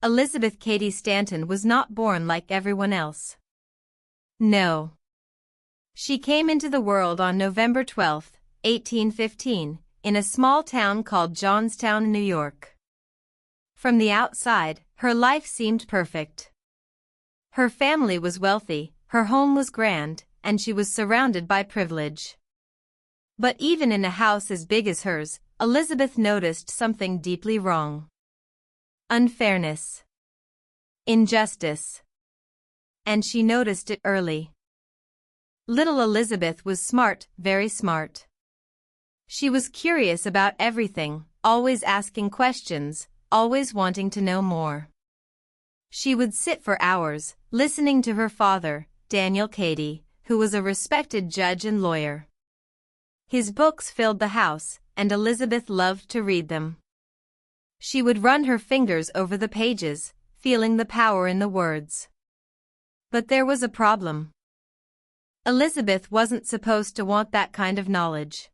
Elizabeth Cady Stanton was not born like everyone else. No. She came into the world on November 12, 1815, in a small town called Johnstown, New York. From the outside, her life seemed perfect. Her family was wealthy, her home was grand, and she was surrounded by privilege. But even in a house as big as hers, Elizabeth noticed something deeply wrong. Unfairness. Injustice. And she noticed it early. Little Elizabeth was smart, very smart. She was curious about everything, always asking questions, always wanting to know more. She would sit for hours, listening to her father, Daniel Cady, who was a respected judge and lawyer. His books filled the house, and Elizabeth loved to read them. She would run her fingers over the pages, feeling the power in the words. But there was a problem. Elizabeth wasn't supposed to want that kind of knowledge.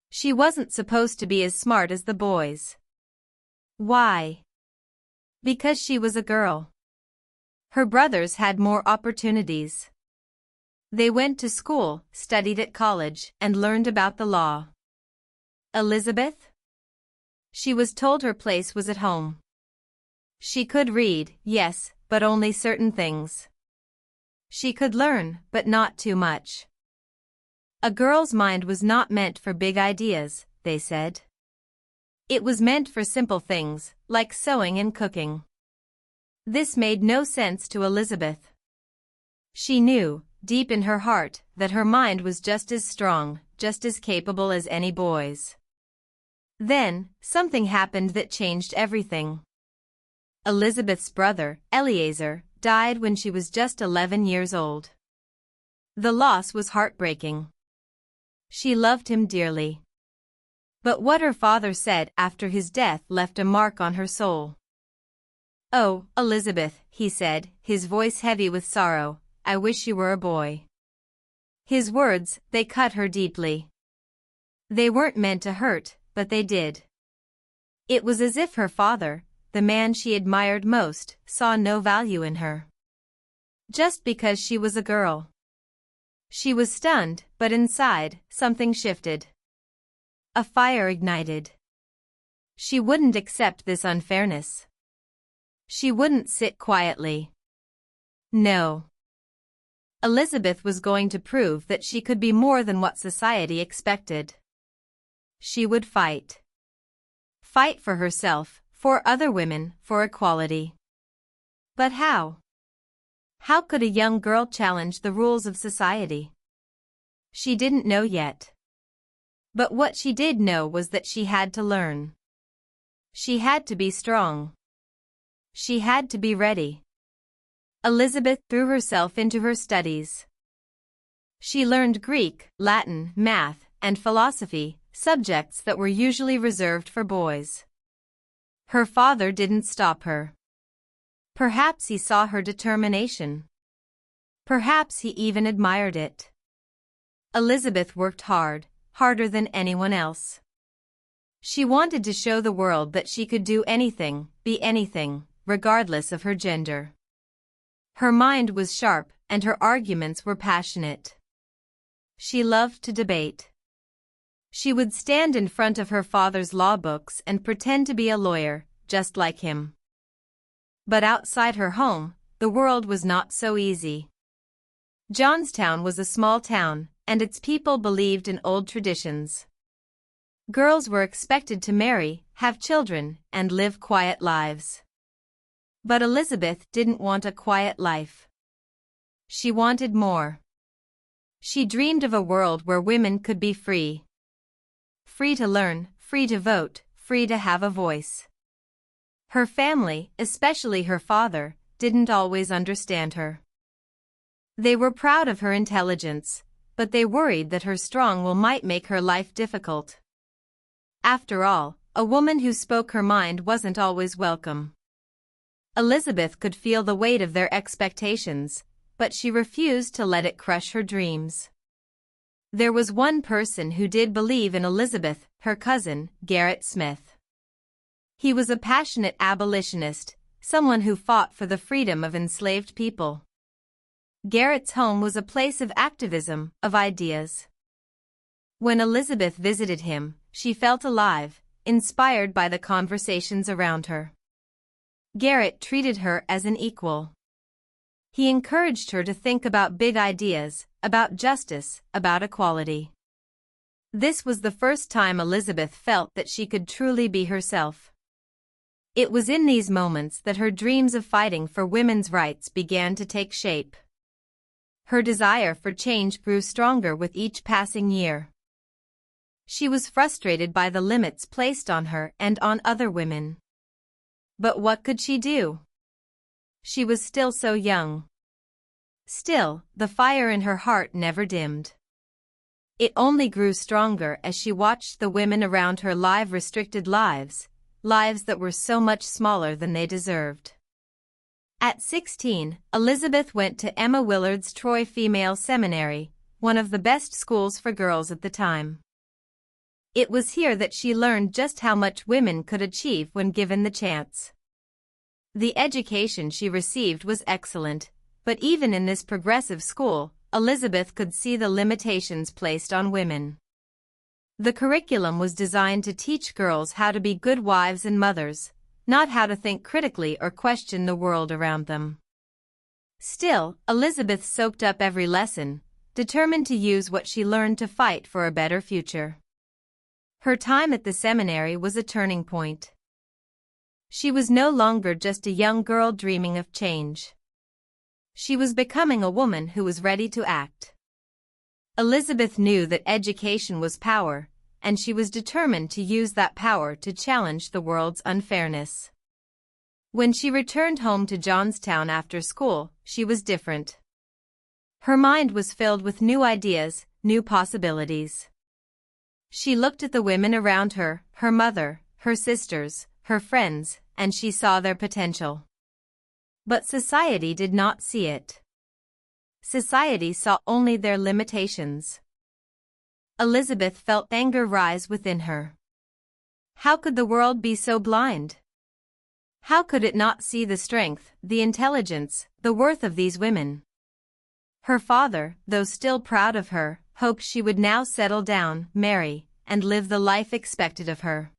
She wasn't supposed to be as smart as the boys. Why? Because she was a girl. Her brothers had more opportunities. They went to school, studied at college, and learned about the law. Elizabeth? She was told her place was at home. She could read, yes, but only certain things. She could learn, but not too much. A girl's mind was not meant for big ideas, they said. It was meant for simple things, like sewing and cooking. This made no sense to Elizabeth. She knew, deep in her heart, that her mind was just as strong, just as capable as any boy's. Then, something happened that changed everything. Elizabeth's brother, Eleazar, died when she was just 11 years old. The loss was heartbreaking. She loved him dearly. But what her father said after his death left a mark on her soul. "Oh, Elizabeth," he said, his voice heavy with sorrow, "I wish you were a boy." His words, they cut her deeply. They weren't meant to hurt, but they did. It was as if her father, the man she admired most, saw no value in her. Just because she was a girl. She was stunned, but inside, something shifted. A fire ignited. She wouldn't accept this unfairness. She wouldn't sit quietly. No. Elizabeth was going to prove that she could be more than what society expected. She would fight. Fight for herself, for other women, for equality. But how? How could a young girl challenge the rules of society? She didn't know yet. But what she did know was that she had to learn. She had to be strong. She had to be ready. Elizabeth threw herself into her studies. She learned Greek, Latin, math, and philosophy, subjects that were usually reserved for boys. Her father didn't stop her. Perhaps he saw her determination. Perhaps he even admired it. Elizabeth worked hard, harder than anyone else. She wanted to show the world that she could do anything, be anything, regardless of her gender. Her mind was sharp, and her arguments were passionate. She loved to debate. She would stand in front of her father's law books and pretend to be a lawyer, just like him. But outside her home, the world was not so easy. Johnstown was a small town, and its people believed in old traditions. Girls were expected to marry, have children, and live quiet lives. But Elizabeth didn't want a quiet life. She wanted more. She dreamed of a world where women could be free. Free to learn, free to vote, free to have a voice. Her family, especially her father, didn't always understand her. They were proud of her intelligence, but they worried that her strong will might make her life difficult. After all, a woman who spoke her mind wasn't always welcome. Elizabeth could feel the weight of their expectations, but she refused to let it crush her dreams. There was one person who did believe in Elizabeth, her cousin, Gerrit Smith. He was a passionate abolitionist, someone who fought for the freedom of enslaved people. Garrett's home was a place of activism, of ideas. When Elizabeth visited him, she felt alive, inspired by the conversations around her. Garrett treated her as an equal. He encouraged her to think about big ideas, about justice, about equality. This was the first time Elizabeth felt that she could truly be herself. It was in these moments that her dreams of fighting for women's rights began to take shape. Her desire for change grew stronger with each passing year. She was frustrated by the limits placed on her and on other women. But what could she do? She was still so young. Still, the fire in her heart never dimmed. It only grew stronger as she watched the women around her live restricted lives, lives that were so much smaller than they deserved. At 16, Elizabeth went to Emma Willard's Troy Female Seminary, one of the best schools for girls at the time. It was here that she learned just how much women could achieve when given the chance. The education she received was excellent, but even in this progressive school, Elizabeth could see the limitations placed on women. The curriculum was designed to teach girls how to be good wives and mothers, not how to think critically or question the world around them. Still, Elizabeth soaked up every lesson, determined to use what she learned to fight for a better future. Her time at the seminary was a turning point. She was no longer just a young girl dreaming of change. She was becoming a woman who was ready to act. Elizabeth knew that education was power, and she was determined to use that power to challenge the world's unfairness. When she returned home to Johnstown after school, she was different. Her mind was filled with new ideas, new possibilities. She looked at the women around her, her mother, her sisters, her friends, and she saw their potential. But society did not see it. Society saw only their limitations. Elizabeth felt anger rise within her. How could the world be so blind? How could it not see the strength, the intelligence, the worth of these women? Her father, though still proud of her, hoped she would now settle down, marry, and live the life expected of her.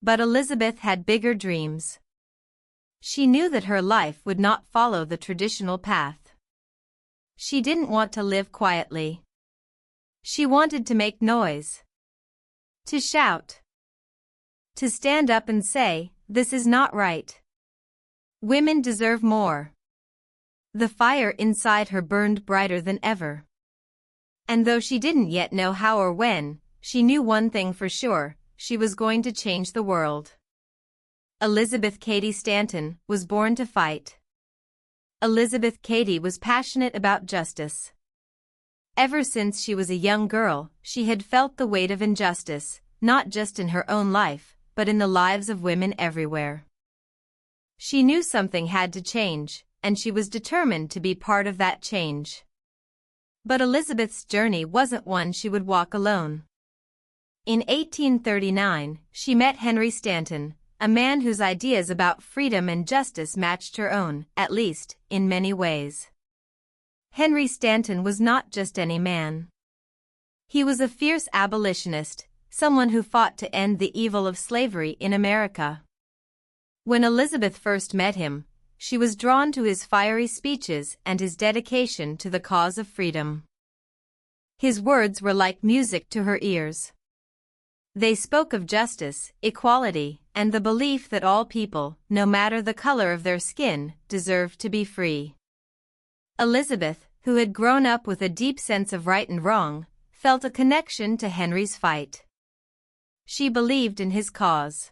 But Elizabeth had bigger dreams. She knew that her life would not follow the traditional path. She didn't want to live quietly. She wanted to make noise. To shout. To stand up and say, "This is not right. Women deserve more." The fire inside her burned brighter than ever. And though she didn't yet know how or when, she knew one thing for sure: she was going to change the world. Elizabeth Cady Stanton was born to fight. Elizabeth Cady was passionate about justice. Ever since she was a young girl, she had felt the weight of injustice, not just in her own life, but in the lives of women everywhere. She knew something had to change, and she was determined to be part of that change. But Elizabeth's journey wasn't one she would walk alone. In 1839, she met Henry Stanton, a man whose ideas about freedom and justice matched her own, at least, in many ways. Henry Stanton was not just any man. He was a fierce abolitionist, someone who fought to end the evil of slavery in America. When Elizabeth first met him, she was drawn to his fiery speeches and his dedication to the cause of freedom. His words were like music to her ears. They spoke of justice, equality, and the belief that all people, no matter the color of their skin, deserved to be free. Elizabeth, who had grown up with a deep sense of right and wrong, felt a connection to Henry's fight. She believed in his cause.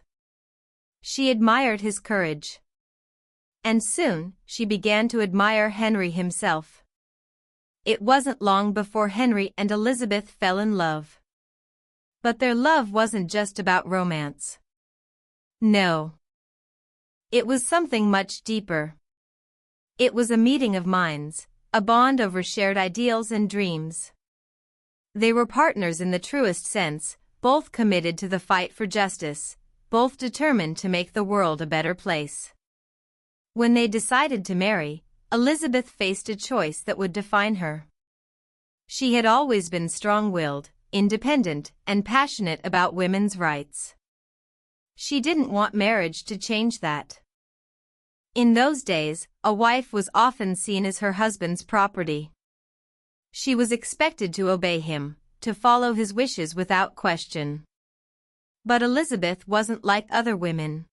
She admired his courage. And soon, she began to admire Henry himself. It wasn't long before Henry and Elizabeth fell in love. But their love wasn't just about romance. No. It was something much deeper. It was a meeting of minds, a bond over shared ideals and dreams. They were partners in the truest sense, both committed to the fight for justice, both determined to make the world a better place. When they decided to marry, Elizabeth faced a choice that would define her. She had always been strong-willed, independent, and passionate about women's rights. She didn't want marriage to change that. In those days, a wife was often seen as her husband's property. She was expected to obey him, to follow his wishes without question. But Elizabeth wasn't like other women.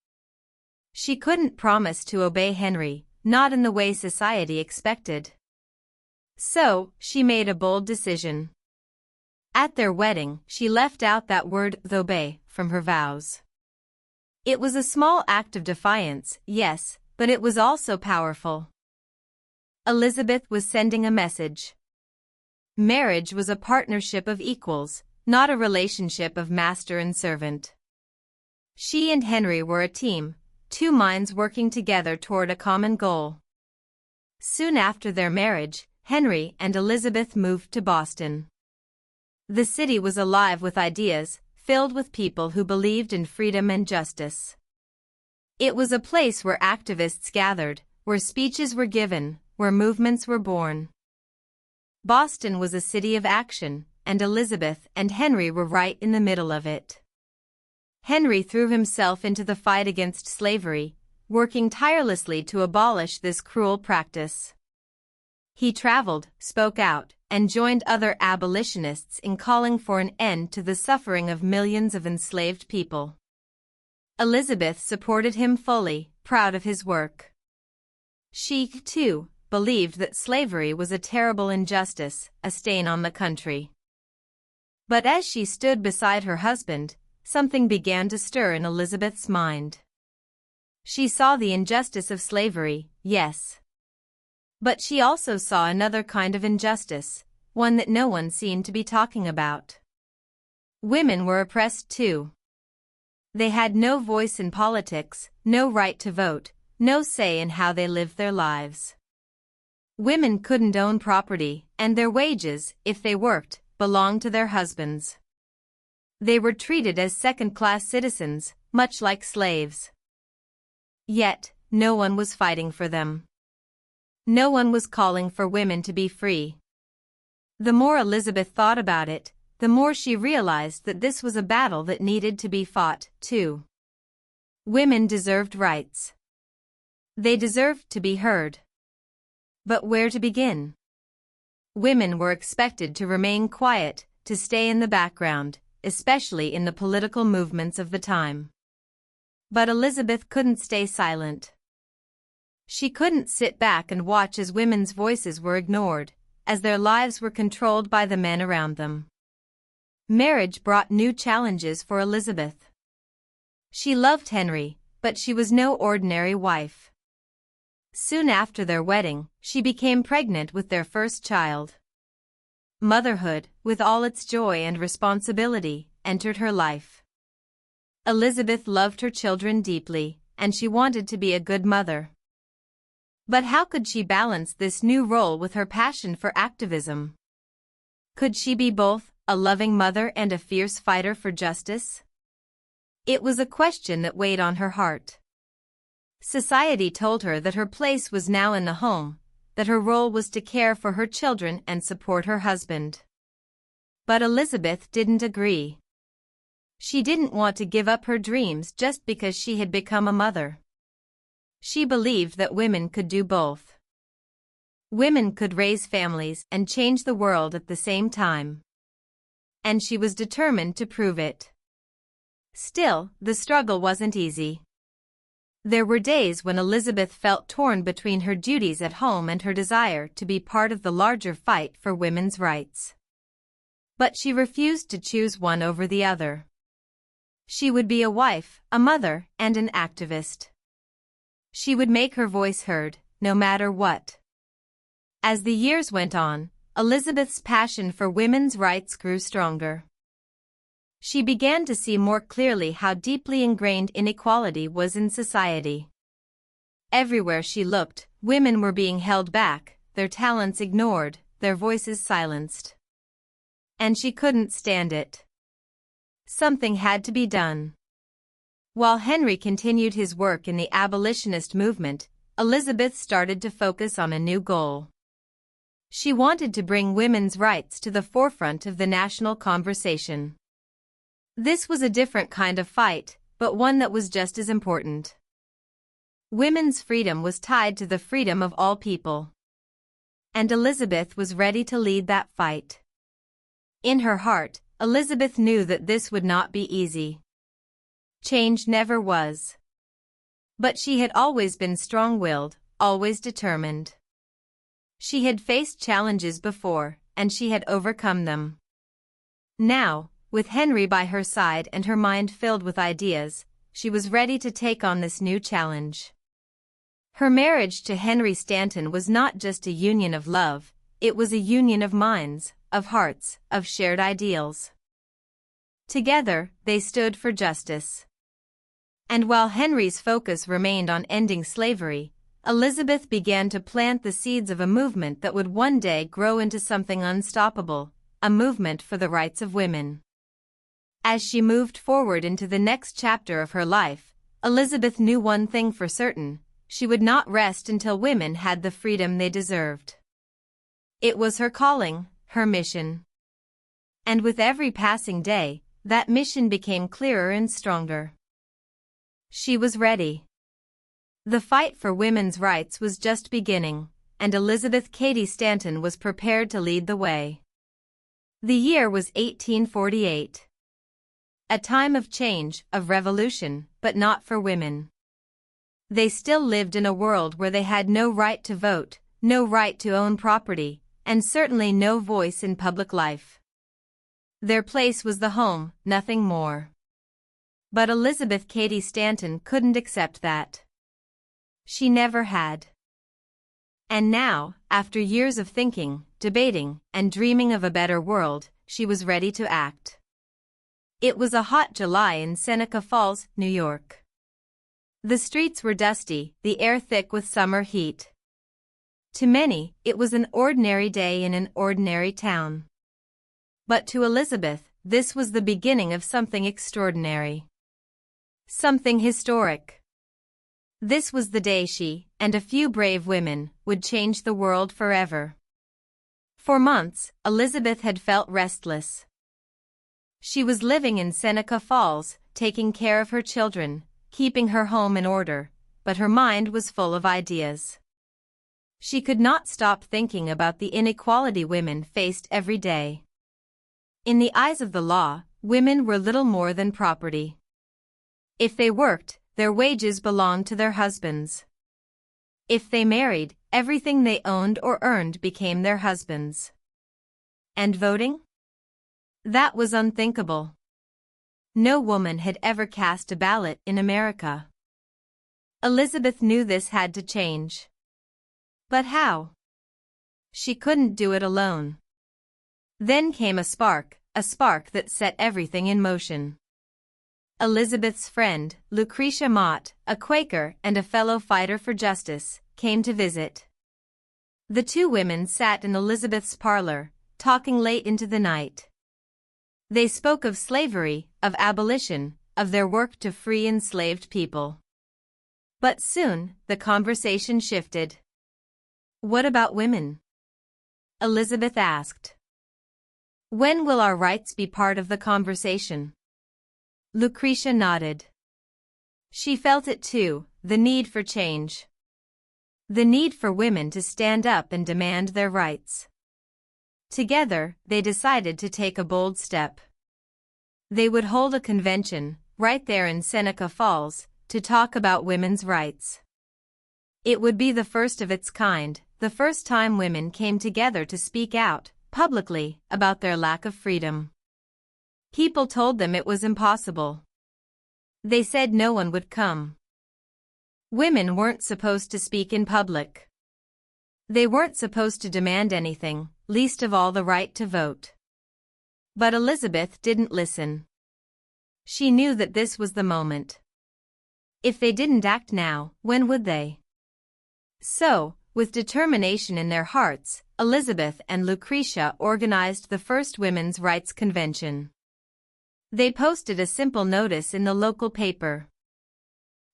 She couldn't promise to obey Henry, not in the way society expected. So, she made a bold decision. At their wedding, she left out that word, obey, from her vows. It was a small act of defiance, yes, but it was also powerful. Elizabeth was sending a message. Marriage was a partnership of equals, not a relationship of master and servant. She and Henry were a team, two minds working together toward a common goal. Soon after their marriage, Henry and Elizabeth moved to Boston. The city was alive with ideas, filled with people who believed in freedom and justice. It was a place where activists gathered, where speeches were given, where movements were born. Boston was a city of action, and Elizabeth and Henry were right in the middle of it. Henry threw himself into the fight against slavery, working tirelessly to abolish this cruel practice. He traveled, spoke out, and joined other abolitionists in calling for an end to the suffering of millions of enslaved people. Elizabeth supported him fully, proud of his work. She, too, believed that slavery was a terrible injustice, a stain on the country. But as she stood beside her husband, something began to stir in Elizabeth's mind. She saw the injustice of slavery, yes. But she also saw another kind of injustice, one that no one seemed to be talking about. Women were oppressed too. They had no voice in politics, no right to vote, no say in how they lived their lives. Women couldn't own property, and their wages, if they worked, belonged to their husbands. They were treated as second-class citizens, much like slaves. Yet, no one was fighting for them. No one was calling for women to be free. The more Elizabeth thought about it, the more she realized that this was a battle that needed to be fought, too. Women deserved rights. They deserved to be heard. But where to begin? Women were expected to remain quiet, to stay in the background, especially in the political movements of the time. But Elizabeth couldn't stay silent. She couldn't sit back and watch as women's voices were ignored, as their lives were controlled by the men around them. Marriage brought new challenges for Elizabeth. She loved Henry, but she was no ordinary wife. Soon after their wedding, she became pregnant with their first child. Motherhood, with all its joy and responsibility, entered her life. Elizabeth loved her children deeply, and she wanted to be a good mother. But how could she balance this new role with her passion for activism? Could she be both a loving mother and a fierce fighter for justice? It was a question that weighed on her heart. Society told her that her place was now in the home, that her role was to care for her children and support her husband. But Elizabeth didn't agree. She didn't want to give up her dreams just because she had become a mother. She believed that women could do both. Women could raise families and change the world at the same time. And she was determined to prove it. Still, the struggle wasn't easy. There were days when Elizabeth felt torn between her duties at home and her desire to be part of the larger fight for women's rights. But she refused to choose one over the other. She would be a wife, a mother, and an activist. She would make her voice heard, no matter what. As the years went on, Elizabeth's passion for women's rights grew stronger. She began to see more clearly how deeply ingrained inequality was in society. Everywhere she looked, women were being held back, their talents ignored, their voices silenced. And she couldn't stand it. Something had to be done. While Henry continued his work in the abolitionist movement, Elizabeth started to focus on a new goal. She wanted to bring women's rights to the forefront of the national conversation. This was a different kind of fight, but one that was just as important. Women's freedom was tied to the freedom of all people. And Elizabeth was ready to lead that fight. In her heart, Elizabeth knew that this would not be easy. Change never was. But she had always been strong-willed, always determined. She had faced challenges before, and she had overcome them. Now, with Henry by her side and her mind filled with ideas, she was ready to take on this new challenge. Her marriage to Henry Stanton was not just a union of love, it was a union of minds, of hearts, of shared ideals. Together, they stood for justice. And while Henry's focus remained on ending slavery, Elizabeth began to plant the seeds of a movement that would one day grow into something unstoppable, a movement for the rights of women. As she moved forward into the next chapter of her life, Elizabeth knew one thing for certain: she would not rest until women had the freedom they deserved. It was her calling, her mission. And with every passing day, that mission became clearer and stronger. She was ready. The fight for women's rights was just beginning, and Elizabeth Cady Stanton was prepared to lead the way. The year was 1848. A time of change, of revolution, but not for women. They still lived in a world where they had no right to vote, no right to own property, and certainly no voice in public life. Their place was the home, nothing more. But Elizabeth Cady Stanton couldn't accept that. She never had. And now, after years of thinking, debating, and dreaming of a better world, she was ready to act. It was a hot July in Seneca Falls, New York. The streets were dusty, the air thick with summer heat. To many, it was an ordinary day in an ordinary town. But to Elizabeth, this was the beginning of something extraordinary. Something historic. This was the day she, and a few brave women, would change the world forever. For months, Elizabeth had felt restless. She was living in Seneca Falls, taking care of her children, keeping her home in order, but her mind was full of ideas. She could not stop thinking about the inequality women faced every day. In the eyes of the law, women were little more than property. If they worked, their wages belonged to their husbands. If they married, everything they owned or earned became their husbands'. And voting? That was unthinkable. No woman had ever cast a ballot in America. Elizabeth knew this had to change. But how? She couldn't do it alone. Then came a spark that set everything in motion. Elizabeth's friend, Lucretia Mott, a Quaker and a fellow fighter for justice, came to visit. The two women sat in Elizabeth's parlor, talking late into the night. They spoke of slavery, of abolition, of their work to free enslaved people. But soon, the conversation shifted. "What about women?" Elizabeth asked. "When will our rights be part of the conversation?" Lucretia nodded. She felt it too, the need for change. The need for women to stand up and demand their rights. Together, they decided to take a bold step. They would hold a convention, right there in Seneca Falls, to talk about women's rights. It would be the first of its kind, the first time women came together to speak out, publicly, about their lack of freedom. People told them it was impossible. They said no one would come. Women weren't supposed to speak in public. They weren't supposed to demand anything, least of all the right to vote. But Elizabeth didn't listen. She knew that this was the moment. If they didn't act now, when would they? So, with determination in their hearts, Elizabeth and Lucretia organized the first women's rights convention. They posted a simple notice in the local paper.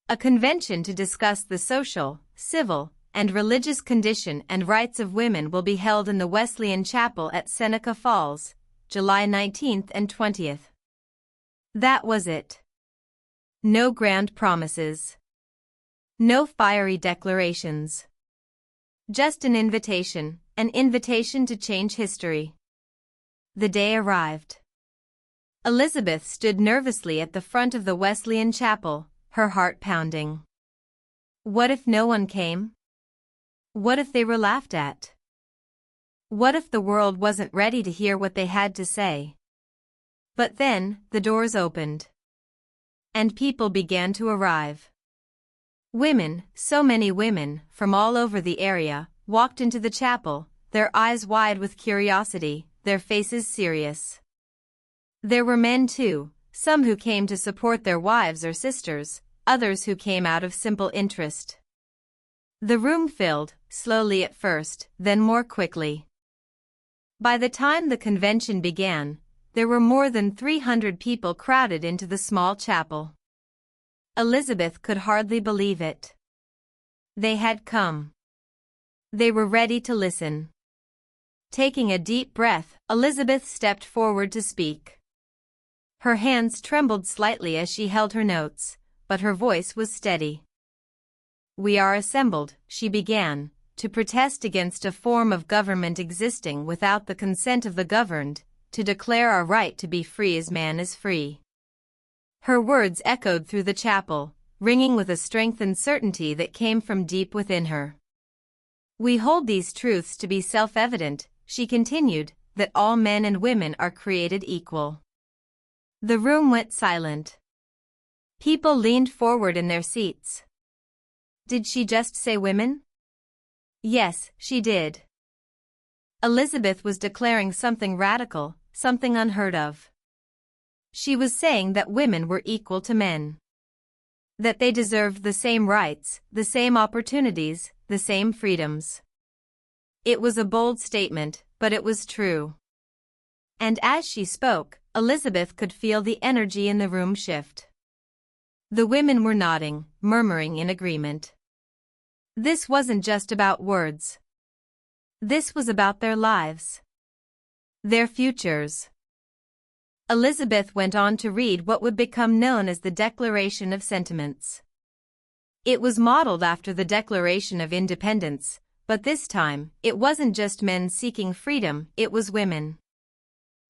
A convention to discuss the social, civil, and religious condition and rights of women will be held in the Wesleyan Chapel at Seneca Falls, July 19th and 20th. That was it. No grand promises. No fiery declarations. Just an invitation to change history. The day arrived. Elizabeth stood nervously at the front of the Wesleyan Chapel, her heart pounding. What if no one came? What if they were laughed at? What if the world wasn't ready to hear what they had to say? But then, the doors opened. And people began to arrive. Women, so many women, from all over the area, walked into the chapel, their eyes wide with curiosity, their faces serious. There were men too, some who came to support their wives or sisters, others who came out of simple interest. The room filled, slowly at first, then more quickly. By the time the convention began, there were more than 300 people crowded into the small chapel. Elizabeth could hardly believe it. They had come. They were ready to listen. Taking a deep breath, Elizabeth stepped forward to speak. Her hands trembled slightly as she held her notes, but her voice was steady. "We are assembled," she began, "to protest against a form of government existing without the consent of the governed, to declare our right to be free as man is free." Her words echoed through the chapel, ringing with a strength and certainty that came from deep within her. "We hold these truths to be self-evident," she continued, "that all men and women are created equal." The room went silent. People leaned forward in their seats. Did she just say women? Yes, she did. Elizabeth was declaring something radical, something unheard of. She was saying that women were equal to men. That they deserved the same rights, the same opportunities, the same freedoms. It was a bold statement, but it was true. And as she spoke, Elizabeth could feel the energy in the room shift. The women were nodding, murmuring in agreement. This wasn't just about words. This was about their lives. Their futures. Elizabeth went on to read what would become known as the Declaration of Sentiments. It was modeled after the Declaration of Independence, but this time, it wasn't just men seeking freedom, it was women.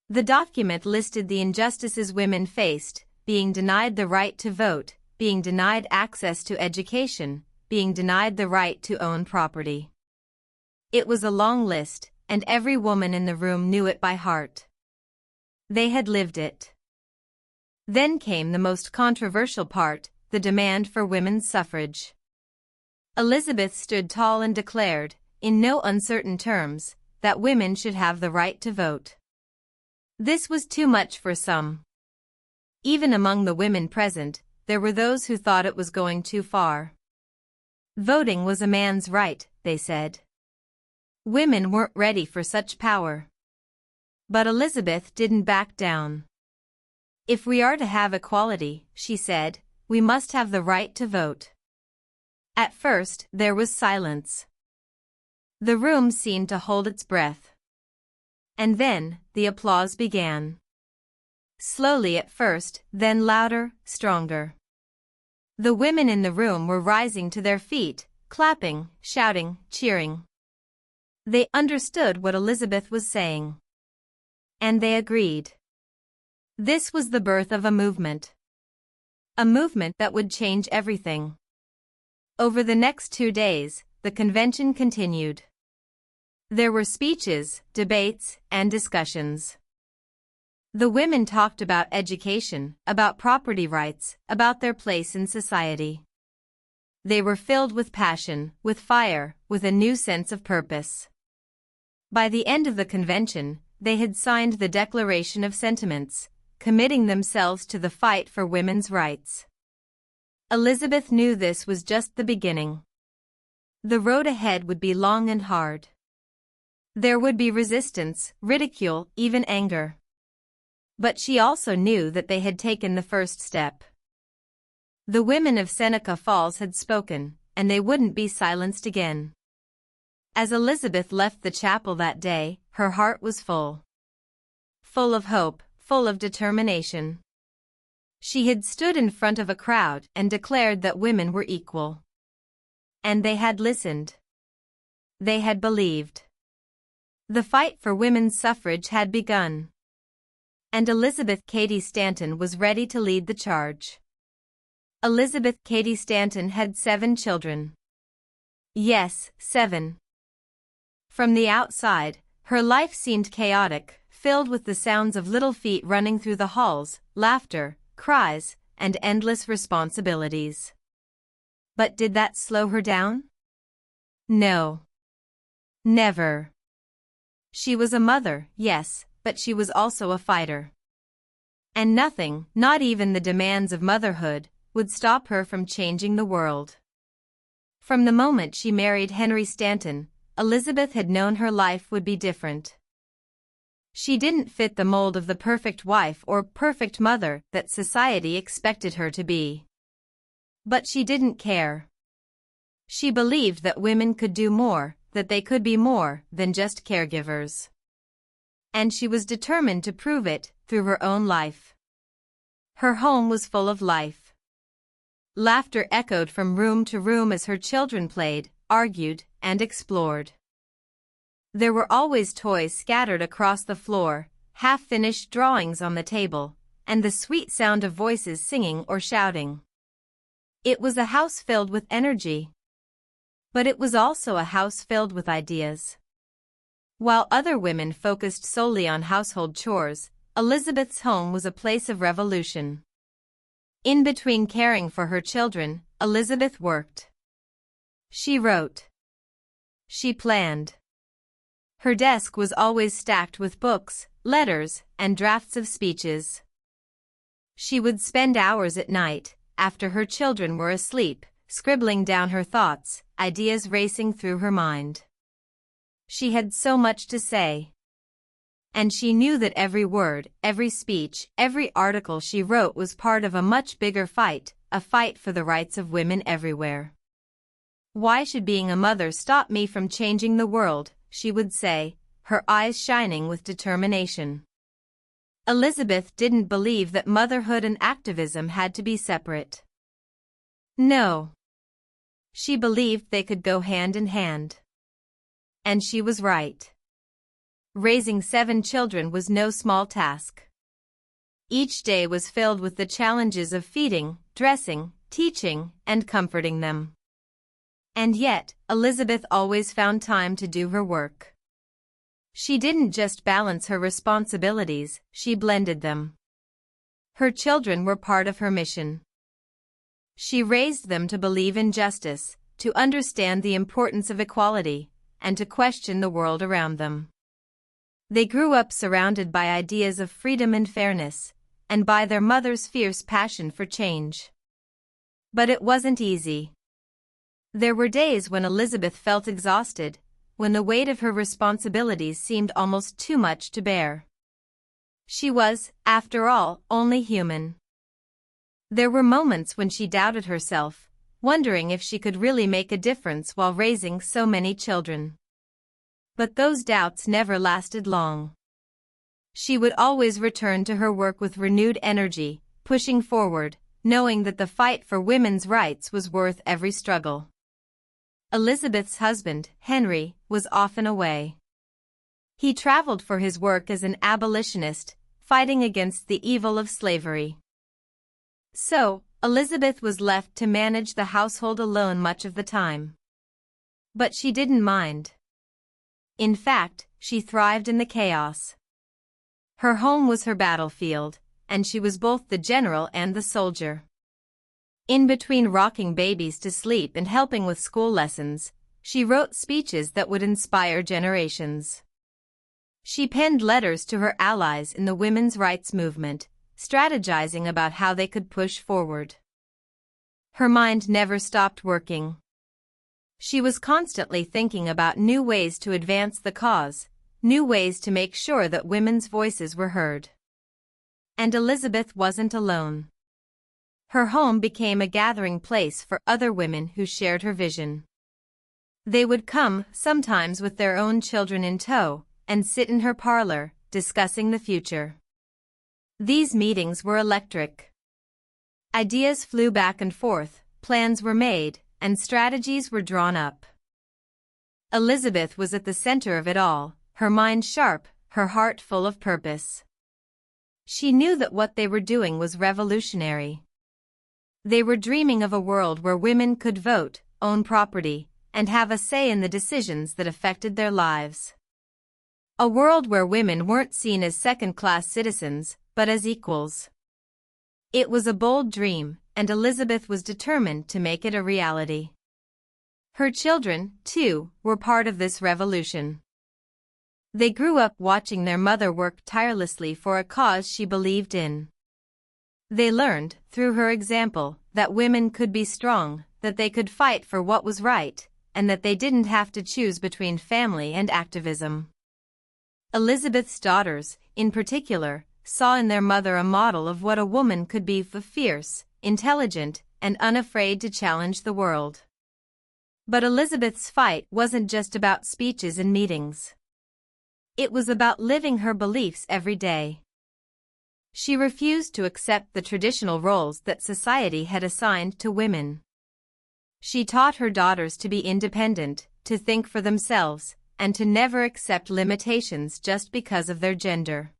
The document listed the injustices women faced, being denied the right to vote, being denied access to education, being denied the right to own property. It was a long list, and every woman in the room knew it by heart. They had lived it. Then came the most controversial part, the demand for women's suffrage. Elizabeth stood tall and declared, in no uncertain terms, that women should have the right to vote. This was too much for some. Even among the women present, there were those who thought it was going too far. Voting was a man's right, they said. Women weren't ready for such power. But Elizabeth didn't back down. If we are to have equality, she said, we must have the right to vote. At first, there was silence. The room seemed to hold its breath. And then, the applause began. Slowly at first, then louder, stronger. The women in the room were rising to their feet, clapping, shouting, cheering. They understood what Elizabeth was saying. And they agreed. This was the birth of a movement. A movement that would change everything. Over the next 2 days, the convention continued. There were speeches, debates, and discussions. The women talked about education, about property rights, about their place in society. They were filled with passion, with fire, with a new sense of purpose. By the end of the convention, they had signed the Declaration of Sentiments, committing themselves to the fight for women's rights. Elizabeth knew this was just the beginning. The road ahead would be long and hard. There would be resistance, ridicule, even anger. But she also knew that they had taken the first step. The women of Seneca Falls had spoken, and they wouldn't be silenced again. As Elizabeth left the chapel that day, her heart was full. Full of hope, full of determination. She had stood in front of a crowd and declared that women were equal. And they had listened. They had believed. The fight for women's suffrage had begun. And Elizabeth Cady Stanton was ready to lead the charge. Elizabeth Cady Stanton had 7 children. Yes, 7. From the outside, her life seemed chaotic, filled with the sounds of little feet running through the halls, laughter, cries, and endless responsibilities. But did that slow her down? No. Never. She was a mother, yes, but she was also a fighter. And nothing, not even the demands of motherhood, would stop her from changing the world. From the moment she married Henry Stanton, Elizabeth had known her life would be different. She didn't fit the mold of the perfect wife or perfect mother that society expected her to be. But she didn't care. She believed that women could do more, that they could be more than just caregivers. And she was determined to prove it through her own life. Her home was full of life. Laughter echoed from room to room as her children played, argued, and explored. There were always toys scattered across the floor, half-finished drawings on the table, and the sweet sound of voices singing or shouting. It was a house filled with energy. But it was also a house filled with ideas. While other women focused solely on household chores, Elizabeth's home was a place of revolution. In between caring for her children, Elizabeth worked. She wrote. She planned. Her desk was always stacked with books, letters, and drafts of speeches. She would spend hours at night, after her children were asleep, scribbling down her thoughts, ideas racing through her mind. She had so much to say. And she knew that every word, every speech, every article she wrote was part of a much bigger fight, a fight for the rights of women everywhere. Why should being a mother stop me from changing the world, she would say, her eyes shining with determination. Elizabeth didn't believe that motherhood and activism had to be separate. No. She believed they could go hand in hand. And she was right. Raising 7 children was no small task. Each day was filled with the challenges of feeding, dressing, teaching, and comforting them. And yet, Elizabeth always found time to do her work. She didn't just balance her responsibilities, she blended them. Her children were part of her mission. She raised them to believe in justice, to understand the importance of equality, and to question the world around them. They grew up surrounded by ideas of freedom and fairness, and by their mother's fierce passion for change. But it wasn't easy. There were days when Elizabeth felt exhausted, when the weight of her responsibilities seemed almost too much to bear. She was, after all, only human. There were moments when she doubted herself, wondering if she could really make a difference while raising so many children. But those doubts never lasted long. She would always return to her work with renewed energy, pushing forward, knowing that the fight for women's rights was worth every struggle. Elizabeth's husband, Henry, was often away. He traveled for his work as an abolitionist, fighting against the evil of slavery. So, Elizabeth was left to manage the household alone much of the time. But she didn't mind. In fact, she thrived in the chaos. Her home was her battlefield, and she was both the general and the soldier. In between rocking babies to sleep and helping with school lessons, she wrote speeches that would inspire generations. She penned letters to her allies in the women's rights movement, strategizing about how they could push forward. Her mind never stopped working. She was constantly thinking about new ways to advance the cause, new ways to make sure that women's voices were heard. And Elizabeth wasn't alone. Her home became a gathering place for other women who shared her vision. They would come, sometimes with their own children in tow, and sit in her parlor, discussing the future. These meetings were electric. Ideas flew back and forth, plans were made, and strategies were drawn up. Elizabeth was at the center of it all, her mind sharp, her heart full of purpose. She knew that what they were doing was revolutionary. They were dreaming of a world where women could vote, own property, and have a say in the decisions that affected their lives. A world where women weren't seen as second-class citizens, but as equals. It was a bold dream, and Elizabeth was determined to make it a reality. Her children, too, were part of this revolution. They grew up watching their mother work tirelessly for a cause she believed in. They learned, through her example, that women could be strong, that they could fight for what was right, and that they didn't have to choose between family and activism. Elizabeth's daughters, in particular, saw in their mother a model of what a woman could be: fierce, intelligent, and unafraid to challenge the world. But Elizabeth's fight wasn't just about speeches and meetings. It was about living her beliefs every day. She refused to accept the traditional roles that society had assigned to women. She taught her daughters to be independent, to think for themselves, and to never accept limitations just because of their gender.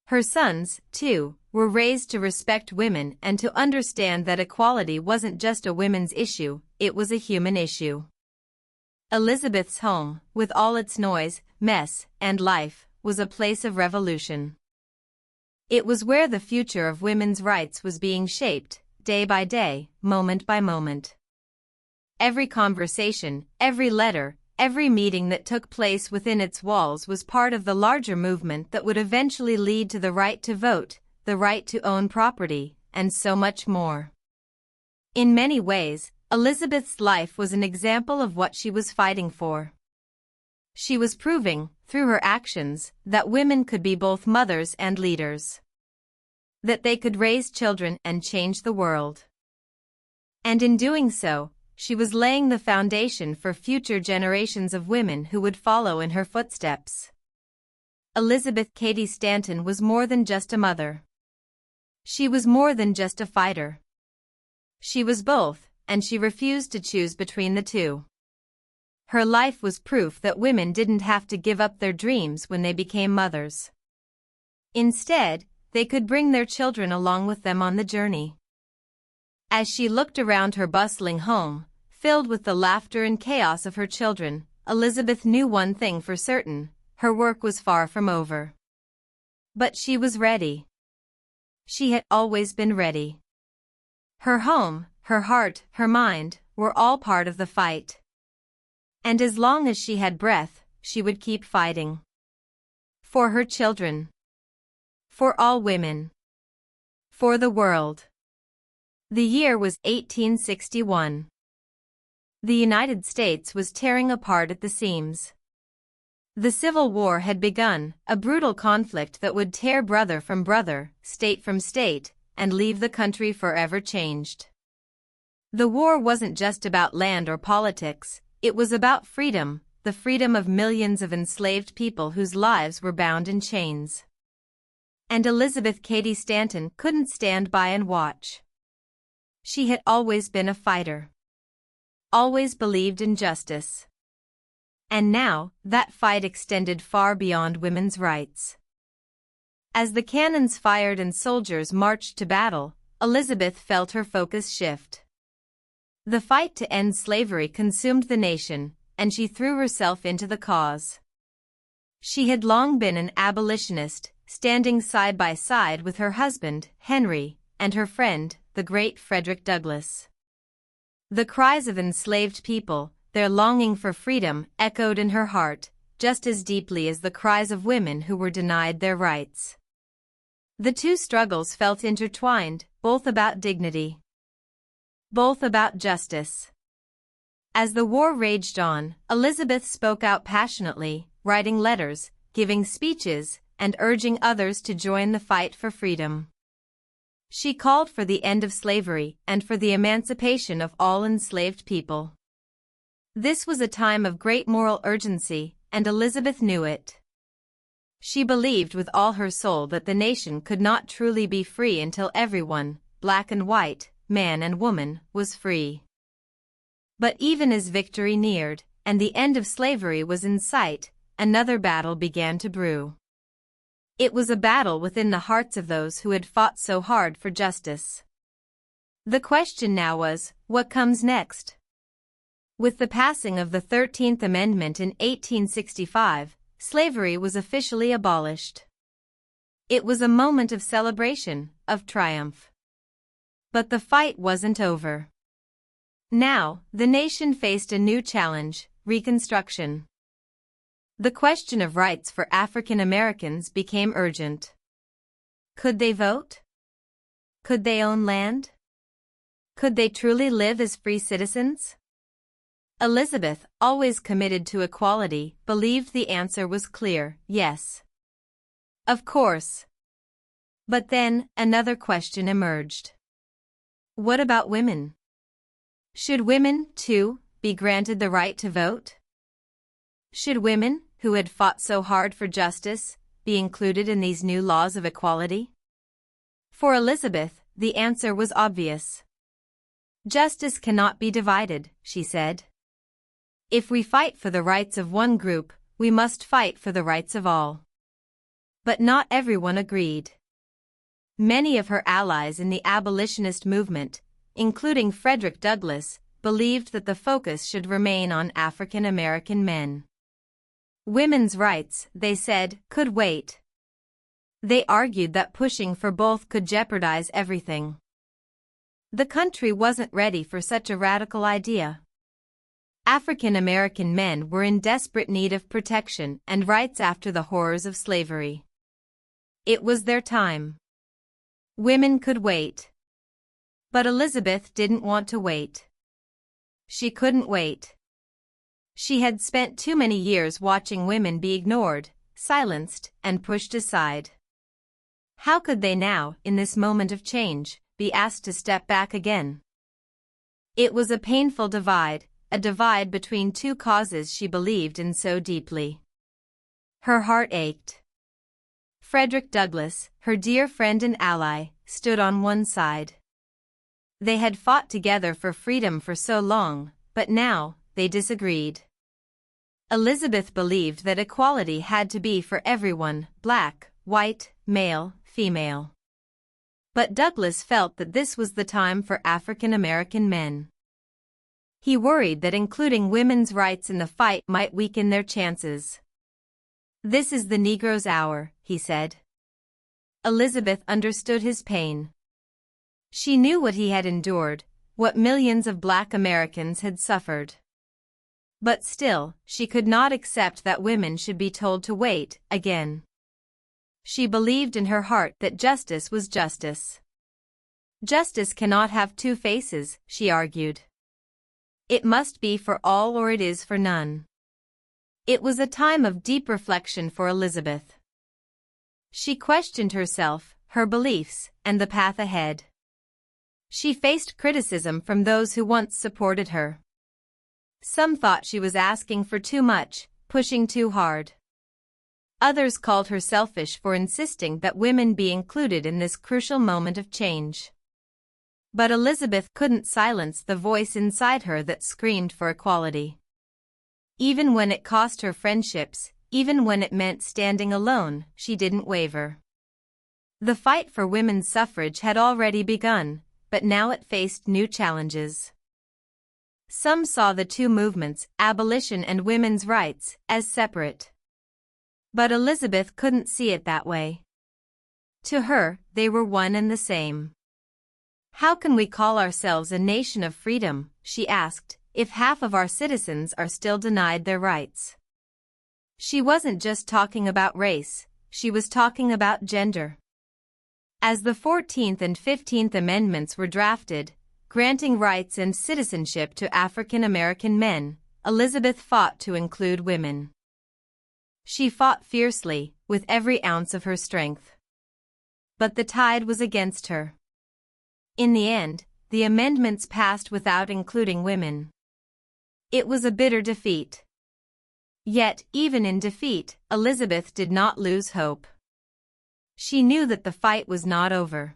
Her sons, too, were raised to respect women and to understand that equality wasn't just a women's issue, it was a human issue. Elizabeth's home, with all its noise, mess, and life, was a place of revolution. It was where the future of women's rights was being shaped, day by day, moment by moment. Every conversation, every letter, every meeting that took place within its walls was part of the larger movement that would eventually lead to the right to vote, the right to own property, and so much more. In many ways, Elizabeth's life was an example of what she was fighting for. She was proving, through her actions, that women could be both mothers and leaders. That they could raise children and change the world. And in doing so, she was laying the foundation for future generations of women who would follow in her footsteps. Elizabeth Cady Stanton was more than just a mother. She was more than just a fighter. She was both, and she refused to choose between the two. Her life was proof that women didn't have to give up their dreams when they became mothers. Instead, they could bring their children along with them on the journey. As she looked around her bustling home, filled with the laughter and chaos of her children, Elizabeth knew one thing for certain: her work was far from over. But she was ready. She had always been ready. Her home, her heart, her mind, were all part of the fight. And as long as she had breath, she would keep fighting. For her children. For all women. For the world. The year was 1861. The United States was tearing apart at the seams. The Civil War had begun, a brutal conflict that would tear brother from brother, state from state, and leave the country forever changed. The war wasn't just about land or politics, it was about freedom, the freedom of millions of enslaved people whose lives were bound in chains. And Elizabeth Cady Stanton couldn't stand by and watch. She had always been a fighter. Always believed in justice. And now, that fight extended far beyond women's rights. As the cannons fired and soldiers marched to battle, Elizabeth felt her focus shift. The fight to end slavery consumed the nation, and she threw herself into the cause. She had long been an abolitionist, standing side by side with her husband, Henry, and her friend, the great Frederick Douglass. The cries of enslaved people, their longing for freedom, echoed in her heart, just as deeply as the cries of women who were denied their rights. The two struggles felt intertwined, both about dignity. Both about justice. As the war raged on, Elizabeth spoke out passionately, writing letters, giving speeches, and urging others to join the fight for freedom. She called for the end of slavery and for the emancipation of all enslaved people. This was a time of great moral urgency, and Elizabeth knew it. She believed with all her soul that the nation could not truly be free until everyone, black and white, man and woman, was free. But even as victory neared, and the end of slavery was in sight, another battle began to brew. It was a battle within the hearts of those who had fought so hard for justice. The question now was, what comes next? With the passing of the 13th Amendment in 1865, slavery was officially abolished. It was a moment of celebration, of triumph. But the fight wasn't over. Now, the nation faced a new challenge, Reconstruction. The question of rights for African Americans became urgent. Could they vote? Could they own land? Could they truly live as free citizens? Elizabeth, always committed to equality, believed the answer was clear, yes. Of course. But then, another question emerged. What about women? Should women, too, be granted the right to vote? Should women, who had fought so hard for justice, be included in these new laws of equality? For Elizabeth, the answer was obvious. Justice cannot be divided, she said. If we fight for the rights of one group, we must fight for the rights of all. But not everyone agreed. Many of her allies in the abolitionist movement, including Frederick Douglass, believed that the focus should remain on African American men. Women's rights, they said, could wait. They argued that pushing for both could jeopardize everything. The country wasn't ready for such a radical idea. African American men were in desperate need of protection and rights after the horrors of slavery. It was their time. Women could wait. But Elizabeth didn't want to wait. She couldn't wait. She had spent too many years watching women be ignored, silenced, and pushed aside. How could they now, in this moment of change, be asked to step back again? It was a painful divide, a divide between two causes she believed in so deeply. Her heart ached. Frederick Douglass, her dear friend and ally, stood on one side. They had fought together for freedom for so long, but now, they disagreed. Elizabeth believed that equality had to be for everyone, black, white, male, female. But Douglass felt that this was the time for African American men. He worried that including women's rights in the fight might weaken their chances. This is the Negro's hour, he said. Elizabeth understood his pain. She knew what he had endured, what millions of black Americans had suffered. But still, she could not accept that women should be told to wait, again. She believed in her heart that justice was justice. Justice cannot have two faces, she argued. It must be for all or it is for none. It was a time of deep reflection for Elizabeth. She questioned herself, her beliefs, and the path ahead. She faced criticism from those who once supported her. Some thought she was asking for too much, pushing too hard. Others called her selfish for insisting that women be included in this crucial moment of change. But Elizabeth couldn't silence the voice inside her that screamed for equality. Even when it cost her friendships, even when it meant standing alone, she didn't waver. The fight for women's suffrage had already begun, but now it faced new challenges. Some saw the two movements, abolition and women's rights, as separate. But Elizabeth couldn't see it that way. To her, they were one and the same. How can we call ourselves a nation of freedom, she asked, if half of our citizens are still denied their rights? She wasn't just talking about race, she was talking about gender. As the 14th and 15th Amendments were drafted, granting rights and citizenship to African American men, Elizabeth fought to include women. She fought fiercely, with every ounce of her strength. But the tide was against her. In the end, the amendments passed without including women. It was a bitter defeat. Yet, even in defeat, Elizabeth did not lose hope. She knew that the fight was not over.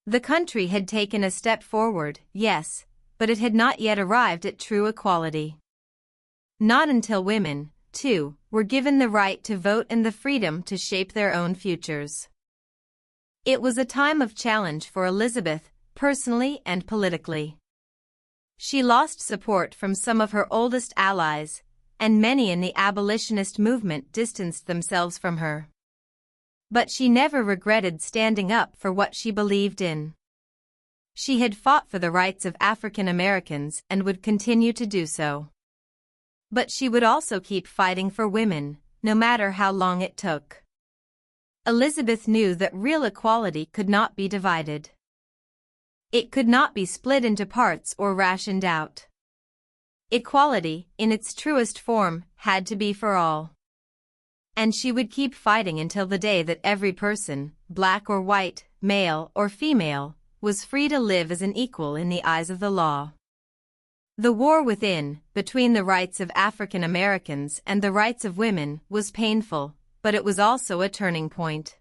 The country had taken a step forward, yes, but it had not yet arrived at true equality. Not until women, too, were given the right to vote and the freedom to shape their own futures. It was a time of challenge for Elizabeth, personally and politically. She lost support from some of her oldest allies, and many in the abolitionist movement distanced themselves from her. But she never regretted standing up for what she believed in. She had fought for the rights of African Americans and would continue to do so. But she would also keep fighting for women, no matter how long it took. Elizabeth knew that real equality could not be divided. It could not be split into parts or rationed out. Equality, in its truest form, had to be for all. And she would keep fighting until the day that every person, black or white, male or female, was free to live as an equal in the eyes of the law. The war within, between the rights of African Americans and the rights of women, was painful, but it was also a turning point.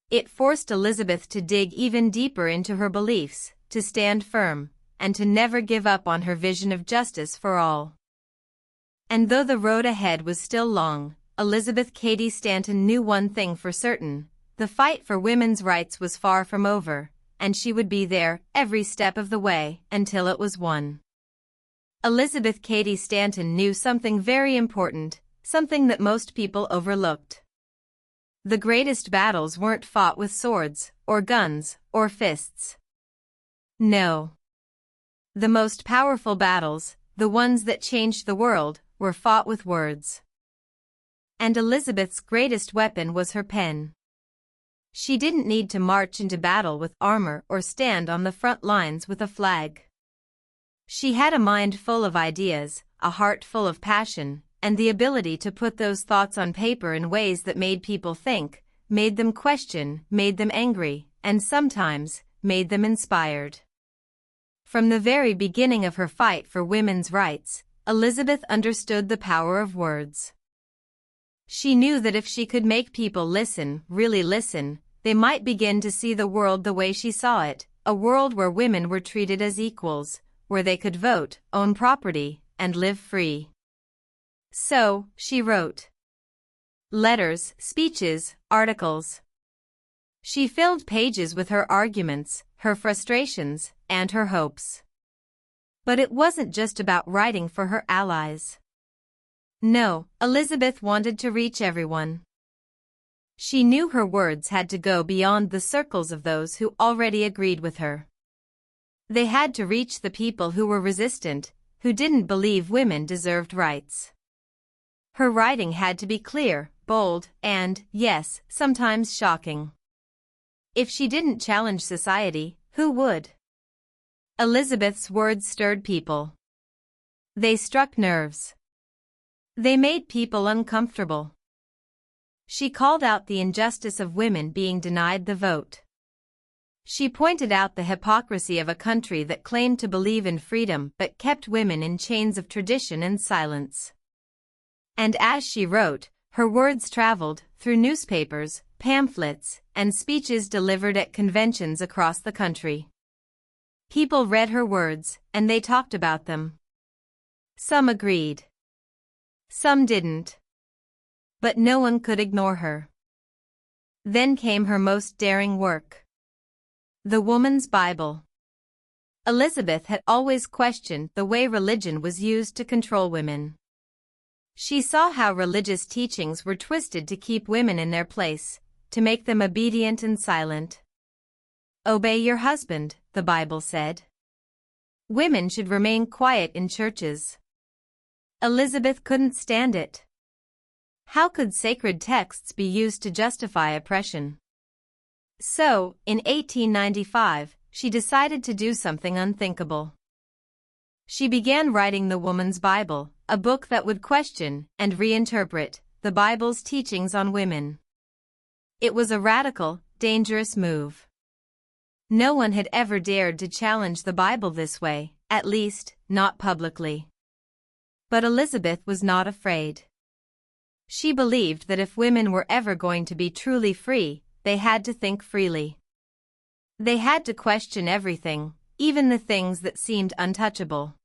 It forced Elizabeth to dig even deeper into her beliefs, to stand firm, and to never give up on her vision of justice for all. And though the road ahead was still long, Elizabeth Cady Stanton knew one thing for certain: the fight for women's rights was far from over, and she would be there every step of the way until it was won. Elizabeth Cady Stanton knew something very important, something that most people overlooked. The greatest battles weren't fought with swords, or guns, or fists. No. The most powerful battles, the ones that changed the world, were fought with words. And Elizabeth's greatest weapon was her pen. She didn't need to march into battle with armor or stand on the front lines with a flag. She had a mind full of ideas, a heart full of passion, and the ability to put those thoughts on paper in ways that made people think, made them question, made them angry, and sometimes, made them inspired. From the very beginning of her fight for women's rights, Elizabeth understood the power of words. She knew that if she could make people listen, really listen, they might begin to see the world the way she saw it, a world where women were treated as equals, where they could vote, own property, and live free. So, she wrote letters, speeches, articles. She filled pages with her arguments, her frustrations, and her hopes. But it wasn't just about writing for her allies. No, Elizabeth wanted to reach everyone. She knew her words had to go beyond the circles of those who already agreed with her. They had to reach the people who were resistant, who didn't believe women deserved rights. Her writing had to be clear, bold, and, yes, sometimes shocking. If she didn't challenge society, who would? Elizabeth's words stirred people. They struck nerves. They made people uncomfortable. She called out the injustice of women being denied the vote. She pointed out the hypocrisy of a country that claimed to believe in freedom but kept women in chains of tradition and silence. And as she wrote, her words traveled through newspapers, pamphlets, and speeches delivered at conventions across the country. People read her words, and they talked about them. Some agreed. Some didn't. But no one could ignore her. Then came her most daring work. The Woman's Bible. Elizabeth had always questioned the way religion was used to control women. She saw how religious teachings were twisted to keep women in their place, to make them obedient and silent. Obey your husband, the Bible said. Women should remain quiet in churches. Elizabeth couldn't stand it. How could sacred texts be used to justify oppression? So, in 1895, she decided to do something unthinkable. She began writing the Woman's Bible, a book that would question and reinterpret the Bible's teachings on women. It was a radical, dangerous move. No one had ever dared to challenge the Bible this way, at least, not publicly. But Elizabeth was not afraid. She believed that if women were ever going to be truly free, they had to think freely. They had to question everything, even the things that seemed untouchable.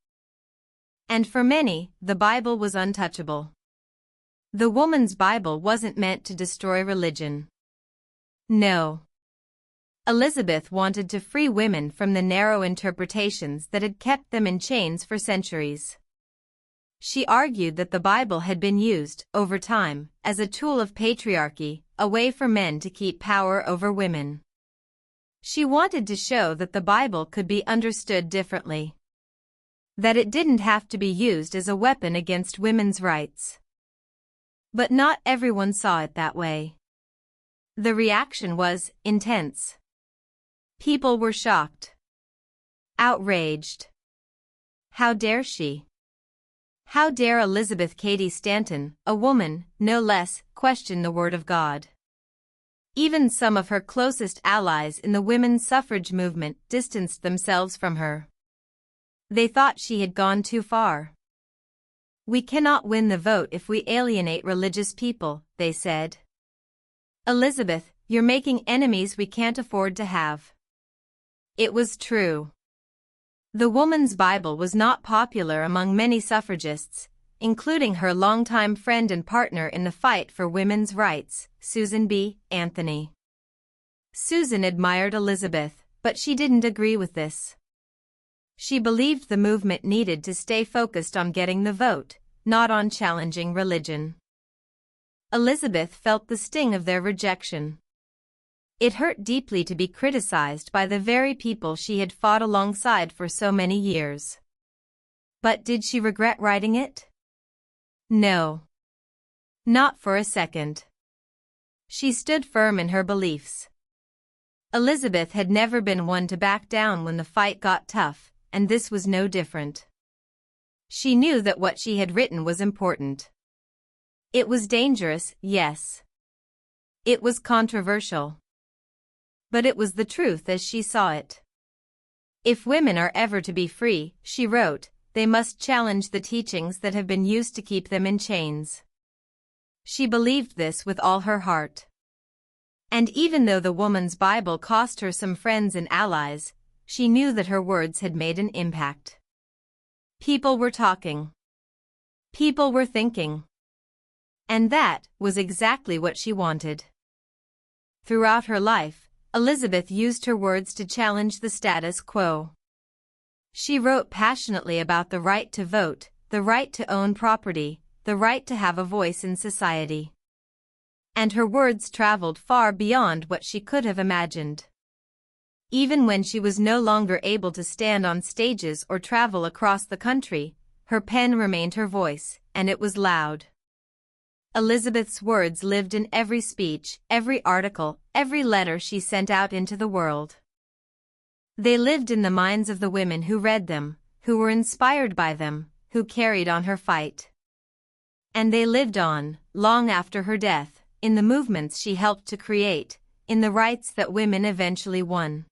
And for many, the Bible was untouchable. The woman's Bible wasn't meant to destroy religion. No. Elizabeth wanted to free women from the narrow interpretations that had kept them in chains for centuries. She argued that the Bible had been used, over time, as a tool of patriarchy, a way for men to keep power over women. She wanted to show that the Bible could be understood differently. That it didn't have to be used as a weapon against women's rights. But not everyone saw it that way. The reaction was intense. People were shocked. Outraged. How dare she? How dare Elizabeth Cady Stanton, a woman, no less, question the Word of God? Even some of her closest allies in the women's suffrage movement distanced themselves from her. They thought she had gone too far. We cannot win the vote if we alienate religious people, they said. Elizabeth, you're making enemies we can't afford to have. It was true. The woman's Bible was not popular among many suffragists, including her longtime friend and partner in the fight for women's rights, Susan B. Anthony. Susan admired Elizabeth, but she didn't agree with this. She believed the movement needed to stay focused on getting the vote, not on challenging religion. Elizabeth felt the sting of their rejection. It hurt deeply to be criticized by the very people she had fought alongside for so many years. But did she regret writing it? No. Not for a second. She stood firm in her beliefs. Elizabeth had never been one to back down when the fight got tough, and this was no different. She knew that what she had written was important. It was dangerous, yes. It was controversial. But it was the truth as she saw it. If women are ever to be free, she wrote, they must challenge the teachings that have been used to keep them in chains. She believed this with all her heart. And even though the woman's Bible cost her some friends and allies, she knew that her words had made an impact. People were talking. People were thinking. And that was exactly what she wanted. Throughout her life, Elizabeth used her words to challenge the status quo. She wrote passionately about the right to vote, the right to own property, the right to have a voice in society. And her words traveled far beyond what she could have imagined. Even when she was no longer able to stand on stages or travel across the country, her pen remained her voice, and it was loud. Elizabeth's words lived in every speech, every article, every letter she sent out into the world. They lived in the minds of the women who read them, who were inspired by them, who carried on her fight. And they lived on, long after her death, in the movements she helped to create, in the rights that women eventually won.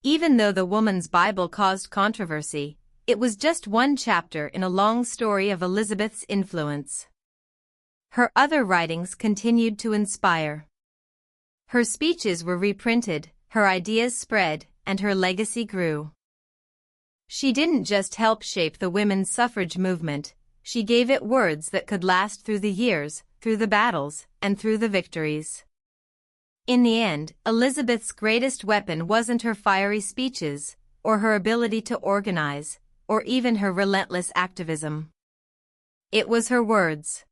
Even though the woman's Bible caused controversy, it was just one chapter in a long story of Elizabeth's influence. Her other writings continued to inspire. Her speeches were reprinted, her ideas spread, and her legacy grew. She didn't just help shape the women's suffrage movement, she gave it words that could last through the years, through the battles, and through the victories. In the end, Elizabeth's greatest weapon wasn't her fiery speeches, or her ability to organize, or even her relentless activism. It was her words.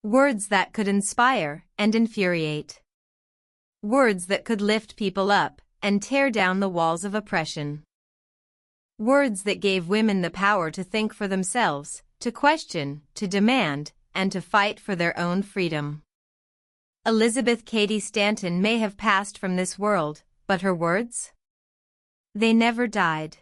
Words that could inspire and infuriate. Words that could lift people up and tear down the walls of oppression. Words that gave women the power to think for themselves, to question, to demand, and to fight for their own freedom. Elizabeth Cady Stanton may have passed from this world, but her words? They never died.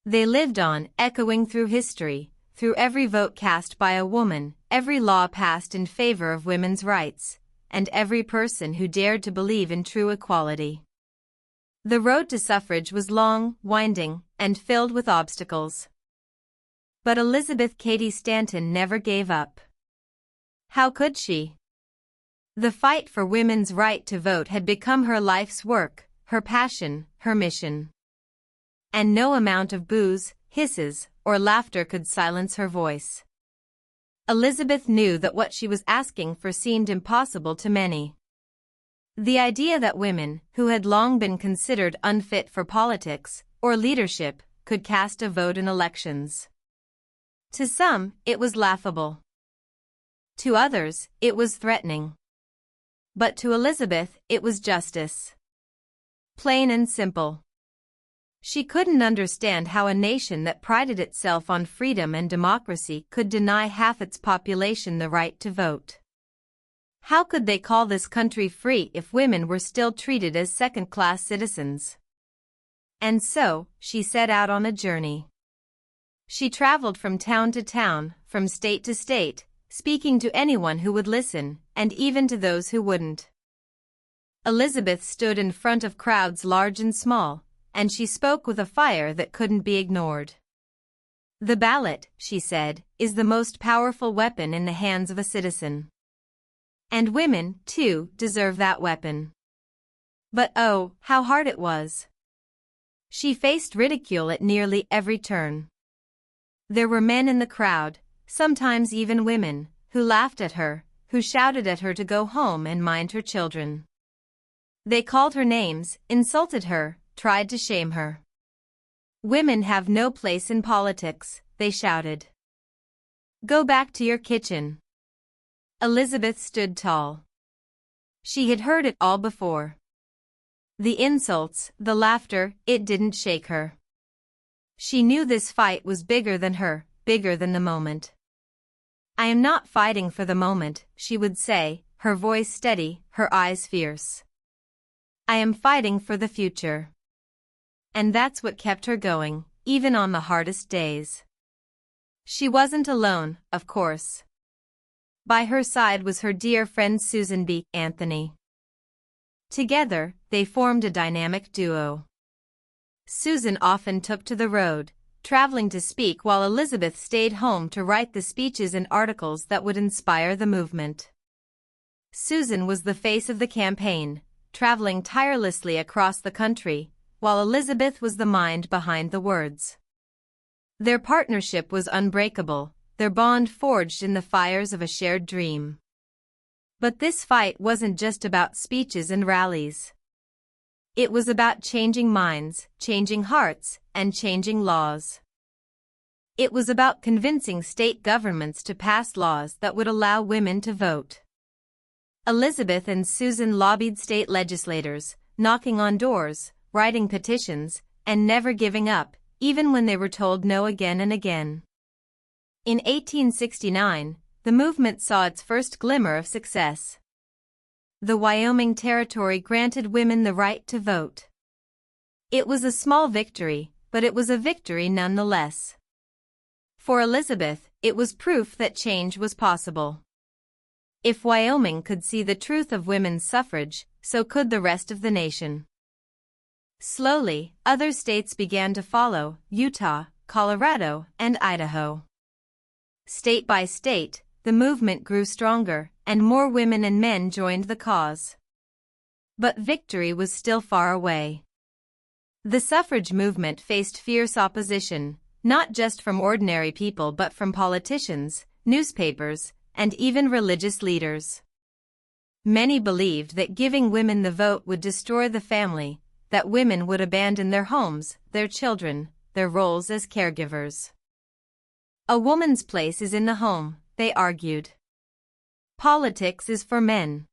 They lived on, echoing through history, through every vote cast by a woman, every law passed in favor of women's rights, and every person who dared to believe in true equality. The road to suffrage was long, winding, and filled with obstacles. But Elizabeth Cady Stanton never gave up. How could she? The fight for women's right to vote had become her life's work, her passion, her mission. And no amount of boos, hisses, or laughter could silence her voice. Elizabeth knew that what she was asking for seemed impossible to many. The idea that women, who had long been considered unfit for politics or leadership, could cast a vote in elections. To some, it was laughable. To others, it was threatening. But to Elizabeth, it was justice. Plain and simple. She couldn't understand how a nation that prided itself on freedom and democracy could deny half its population the right to vote. How could they call this country free if women were still treated as second-class citizens? And so, she set out on a journey. She traveled from town to town, from state to state, speaking to anyone who would listen, and even to those who wouldn't. Elizabeth stood in front of crowds large and small, and she spoke with a fire that couldn't be ignored. The ballot, she said, is the most powerful weapon in the hands of a citizen. And women, too, deserve that weapon. But oh, how hard it was. She faced ridicule at nearly every turn. There were men in the crowd, sometimes even women, who laughed at her, who shouted at her to go home and mind her children. They called her names, insulted her, tried to shame her. Women have no place in politics, they shouted. Go back to your kitchen. Elizabeth stood tall. She had heard it all before. The insults, the laughter, it didn't shake her. She knew this fight was bigger than her, bigger than the moment. I am not fighting for the moment, she would say, her voice steady, her eyes fierce. I am fighting for the future. And that's what kept her going, even on the hardest days. She wasn't alone, of course. By her side was her dear friend Susan B. Anthony. Together, they formed a dynamic duo. Susan often took to the road, traveling to speak while Elizabeth stayed home to write the speeches and articles that would inspire the movement. Susan was the face of the campaign, traveling tirelessly across the country, while Elizabeth was the mind behind the words. Their partnership was unbreakable, their bond forged in the fires of a shared dream. But this fight wasn't just about speeches and rallies. It was about changing minds, changing hearts, and changing laws. It was about convincing state governments to pass laws that would allow women to vote. Elizabeth and Susan lobbied state legislators, knocking on doors, writing petitions, and never giving up, even when they were told no again and again. In 1869, the movement saw its first glimmer of success. The Wyoming Territory granted women the right to vote. It was a small victory, but it was a victory nonetheless. For Elizabeth, it was proof that change was possible. If Wyoming could see the truth of women's suffrage, so could the rest of the nation. Slowly, other states began to follow: Utah, Colorado, and Idaho. State by state, the movement grew stronger, and more women and men joined the cause. But victory was still far away. The suffrage movement faced fierce opposition, not just from ordinary people but from politicians, newspapers, and even religious leaders. Many believed that giving women the vote would destroy the family, that women would abandon their homes, their children, their roles as caregivers. A woman's place is in the home, they argued. Politics is for men.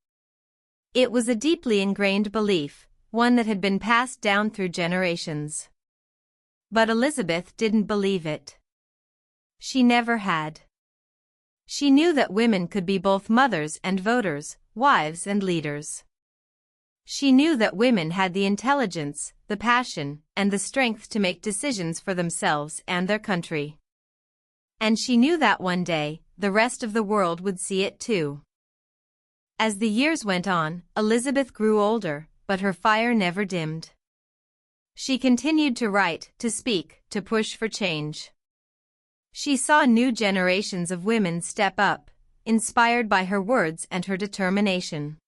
It was a deeply ingrained belief, one that had been passed down through generations. But Elizabeth didn't believe it. She never had. She knew that women could be both mothers and voters, wives and leaders. She knew that women had the intelligence, the passion, and the strength to make decisions for themselves and their country. And she knew that one day, the rest of the world would see it too. As the years went on, Elizabeth grew older, but her fire never dimmed. She continued to write, to speak, to push for change. She saw new generations of women step up, inspired by her words and her determination.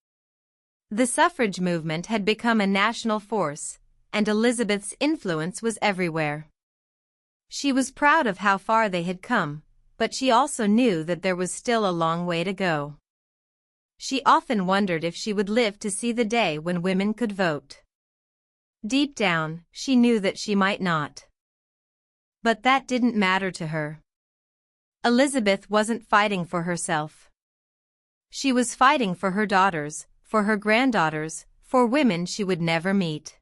The suffrage movement had become a national force, and Elizabeth's influence was everywhere. She was proud of how far they had come, but she also knew that there was still a long way to go. She often wondered if she would live to see the day when women could vote. Deep down, she knew that she might not. But that didn't matter to her. Elizabeth wasn't fighting for herself. She was fighting for her daughters, for her granddaughters, for women she would never meet.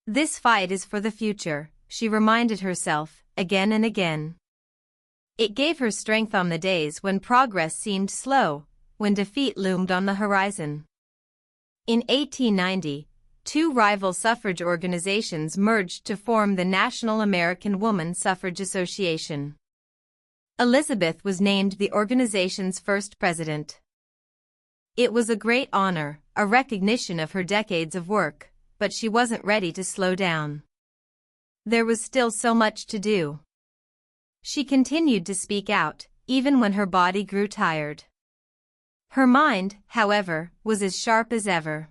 This fight is for the future, she reminded herself, again and again. It gave her strength on the days when progress seemed slow, when defeat loomed on the horizon. In 1890, two rival suffrage organizations merged to form the National American Woman Suffrage Association. Elizabeth was named the organization's first president. It was a great honor, a recognition of her decades of work, but she wasn't ready to slow down. There was still so much to do. She continued to speak out, even when her body grew tired. Her mind, however, was as sharp as ever.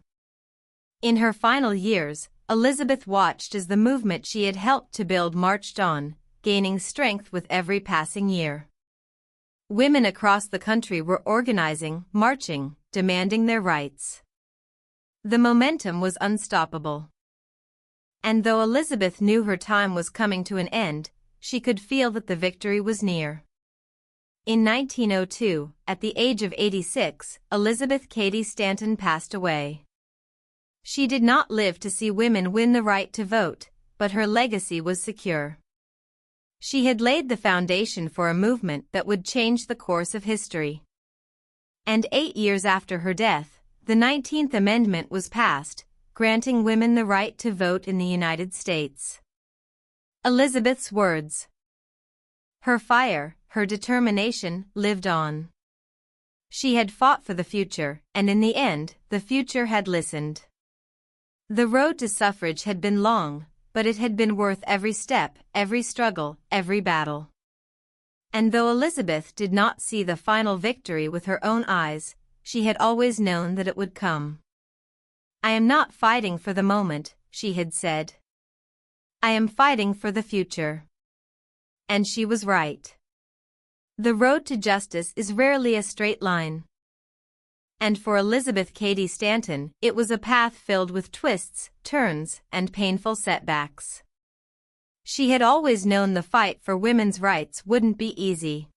In her final years, Elizabeth watched as the movement she had helped to build marched on, gaining strength with every passing year. Women across the country were organizing, marching, demanding their rights. The momentum was unstoppable. And though Elizabeth knew her time was coming to an end, she could feel that the victory was near. In 1902, at the age of 86, Elizabeth Cady Stanton passed away. She did not live to see women win the right to vote, but her legacy was secure. She had laid the foundation for a movement that would change the course of history. And 8 years after her death, the 19th Amendment was passed, granting women the right to vote in the United States. Elizabeth's words. Her fire, her determination, lived on. She had fought for the future, and in the end, the future had listened. The road to suffrage had been long, but it had been worth every step, every struggle, every battle. And though Elizabeth did not see the final victory with her own eyes, she had always known that it would come. "I am not fighting for the moment," she had said. "I am fighting for the future." And she was right. The road to justice is rarely a straight line. And for Elizabeth Cady Stanton, it was a path filled with twists, turns, and painful setbacks. She had always known the fight for women's rights wouldn't be easy.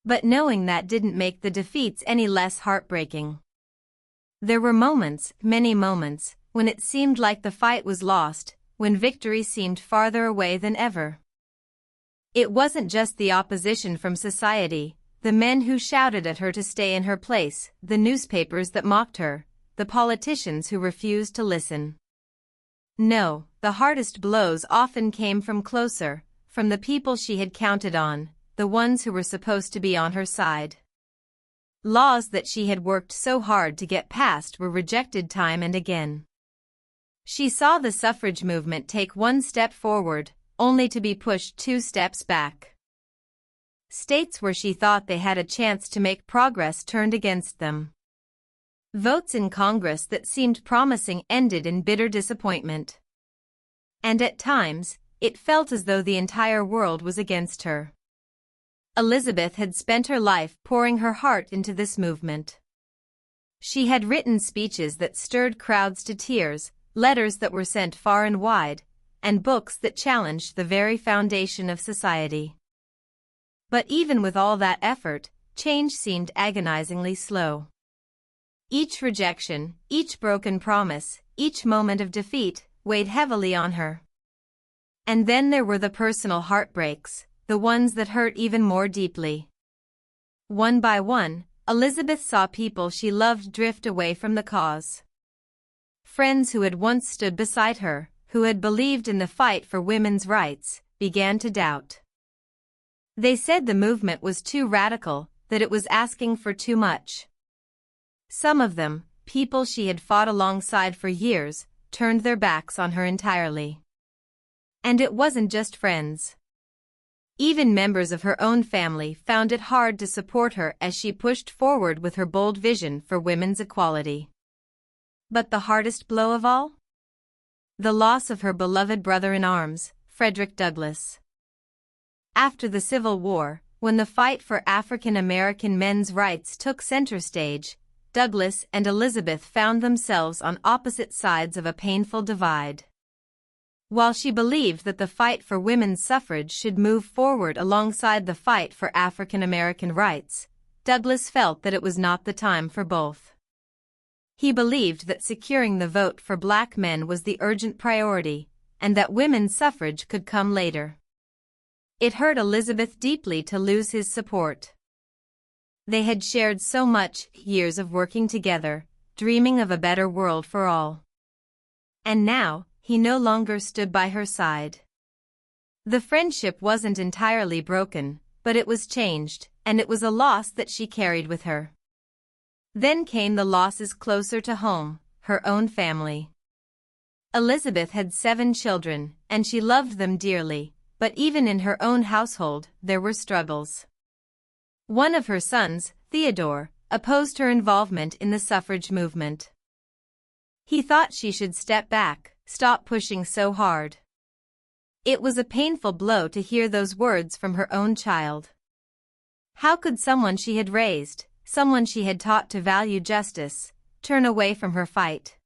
But knowing that didn't make the defeats any less heartbreaking. There were moments, many moments, when it seemed like the fight was lost, when victory seemed farther away than ever. It wasn't just the opposition from society, the men who shouted at her to stay in her place, the newspapers that mocked her, the politicians who refused to listen. No, the hardest blows often came from closer, from the people she had counted on, the ones who were supposed to be on her side. Laws that she had worked so hard to get passed were rejected time and again. She saw the suffrage movement take one step forward, only to be pushed 2 steps back. States where she thought they had a chance to make progress turned against them. Votes in Congress that seemed promising ended in bitter disappointment. And at times, it felt as though the entire world was against her. Elizabeth had spent her life pouring her heart into this movement. She had written speeches that stirred crowds to tears, letters that were sent far and wide, and books that challenged the very foundation of society. But even with all that effort, change seemed agonizingly slow. Each rejection, each broken promise, each moment of defeat, weighed heavily on her. And then there were the personal heartbreaks, the ones that hurt even more deeply. One by one, Elizabeth saw people she loved drift away from the cause. Friends who had once stood beside her, who had believed in the fight for women's rights, began to doubt. They said the movement was too radical, that it was asking for too much. Some of them, people she had fought alongside for years, turned their backs on her entirely. And it wasn't just friends. Even members of her own family found it hard to support her as she pushed forward with her bold vision for women's equality. But the hardest blow of all? The loss of her beloved brother-in-arms, Frederick Douglass. After the Civil War, when the fight for African American men's rights took center stage, Douglass and Elizabeth found themselves on opposite sides of a painful divide. While she believed that the fight for women's suffrage should move forward alongside the fight for African American rights, Douglass felt that it was not the time for both. He believed that securing the vote for black men was the urgent priority, and that women's suffrage could come later. It hurt Elizabeth deeply to lose his support. They had shared so much, years of working together, dreaming of a better world for all. And now, he no longer stood by her side. The friendship wasn't entirely broken, but it was changed, and it was a loss that she carried with her. Then came the losses closer to home, her own family. Elizabeth had 7 children, and she loved them dearly, but even in her own household, there were struggles. One of her sons, Theodore, opposed her involvement in the suffrage movement. He thought she should step back, stop pushing so hard. It was a painful blow to hear those words from her own child. How could someone she had raised, someone she had taught to value justice, turn away from her fight?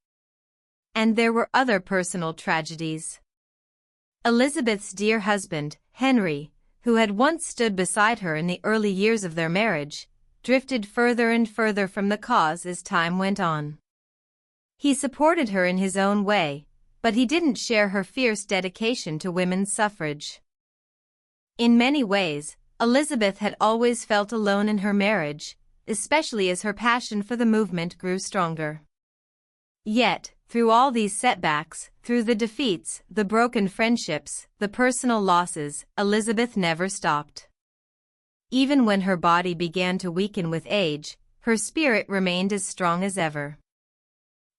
And there were other personal tragedies. Elizabeth's dear husband, Henry, who had once stood beside her in the early years of their marriage, drifted further and further from the cause as time went on. He supported her in his own way, but he didn't share her fierce dedication to women's suffrage. In many ways, Elizabeth had always felt alone in her marriage, especially as her passion for the movement grew stronger. Yet, through all these setbacks, through the defeats, the broken friendships, the personal losses, Elizabeth never stopped. Even when her body began to weaken with age, her spirit remained as strong as ever.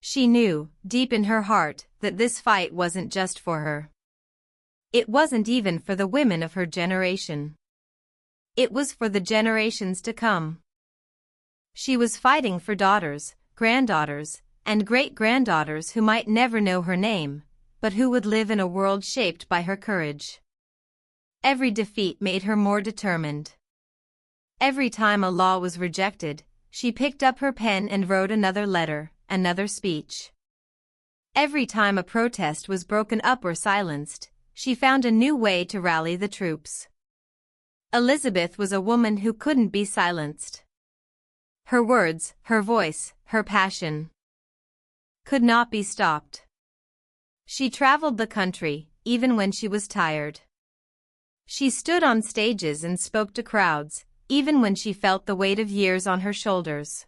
She knew, deep in her heart, that this fight wasn't just for her. It wasn't even for the women of her generation. It was for the generations to come. She was fighting for daughters, granddaughters, and great-granddaughters who might never know her name, but who would live in a world shaped by her courage. Every defeat made her more determined. Every time a law was rejected, she picked up her pen and wrote another letter, another speech. Every time a protest was broken up or silenced, she found a new way to rally the troops. Elizabeth was a woman who couldn't be silenced. Her words, her voice, her passion could not be stopped. She traveled the country, even when she was tired. She stood on stages and spoke to crowds, even when she felt the weight of years on her shoulders.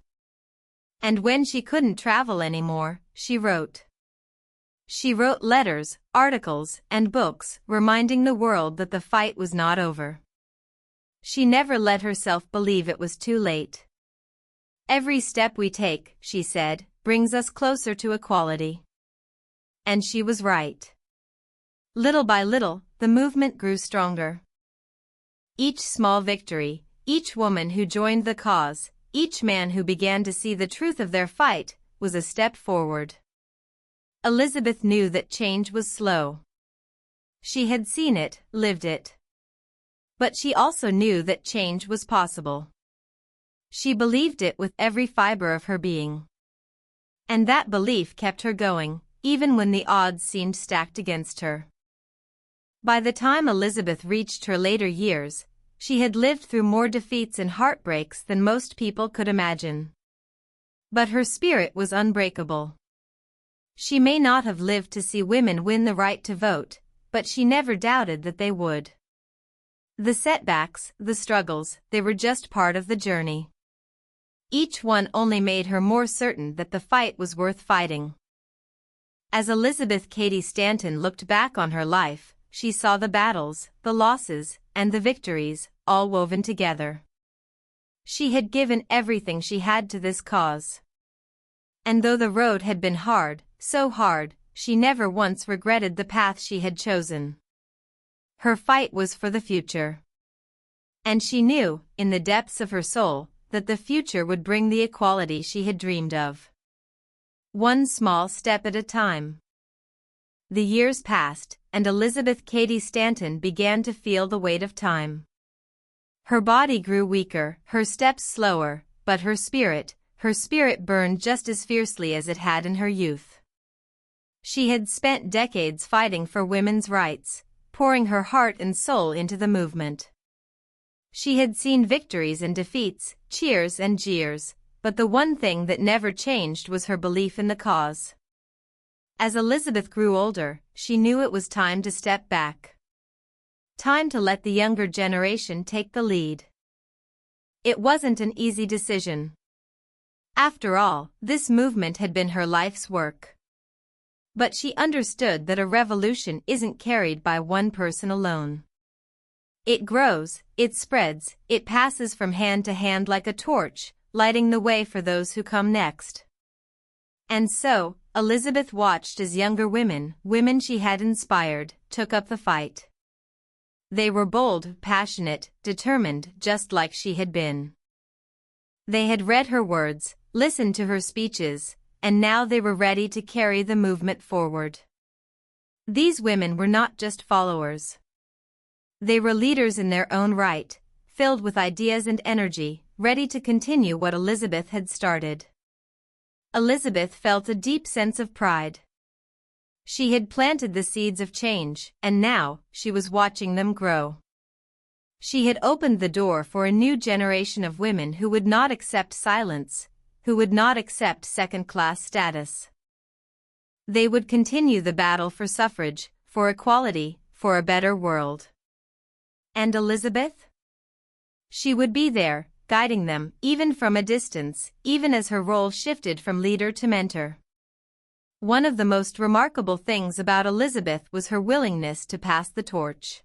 And when she couldn't travel anymore, she wrote. She wrote letters, articles, and books, reminding the world that the fight was not over. She never let herself believe it was too late. Every step we take, she said, brings us closer to equality. And she was right. Little by little, the movement grew stronger. Each small victory, each woman who joined the cause, each man who began to see the truth of their fight, was a step forward. Elizabeth knew that change was slow. She had seen it, lived it. But she also knew that change was possible. She believed it with every fiber of her being. And that belief kept her going, even when the odds seemed stacked against her. By the time Elizabeth reached her later years, she had lived through more defeats and heartbreaks than most people could imagine. But her spirit was unbreakable. She may not have lived to see women win the right to vote, but she never doubted that they would. The setbacks, the struggles, they were just part of the journey. Each one only made her more certain that the fight was worth fighting. As Elizabeth Cady Stanton looked back on her life, she saw the battles, the losses, and the victories, all woven together. She had given everything she had to this cause. And though the road had been hard, so hard, she never once regretted the path she had chosen. Her fight was for the future. And she knew, in the depths of her soul, that the future would bring the equality she had dreamed of. One small step at a time. The years passed, and Elizabeth Cady Stanton began to feel the weight of time. Her body grew weaker, her steps slower, but her spirit burned just as fiercely as it had in her youth. She had spent decades fighting for women's rights, pouring her heart and soul into the movement. She had seen victories and defeats, cheers and jeers, but the one thing that never changed was her belief in the cause. As Elizabeth grew older, she knew it was time to step back. Time to let the younger generation take the lead. It wasn't an easy decision. After all, this movement had been her life's work. But she understood that a revolution isn't carried by one person alone. It grows, it spreads, it passes from hand to hand like a torch, lighting the way for those who come next. And so, Elizabeth watched as younger women she had inspired, took up the fight. They were bold, passionate, determined, just like she had been. They had read her words, listened to her speeches, and now they were ready to carry the movement forward. These women were not just followers. They were leaders in their own right, filled with ideas and energy, ready to continue what Elizabeth had started. Elizabeth felt a deep sense of pride. She had planted the seeds of change, and now she was watching them grow. She had opened the door for a new generation of women who would not accept silence, who would not accept second-class status. They would continue the battle for suffrage, for equality, for a better world. And Elizabeth? She would be there, guiding them, even from a distance, even as her role shifted from leader to mentor. One of the most remarkable things about Elizabeth was her willingness to pass the torch.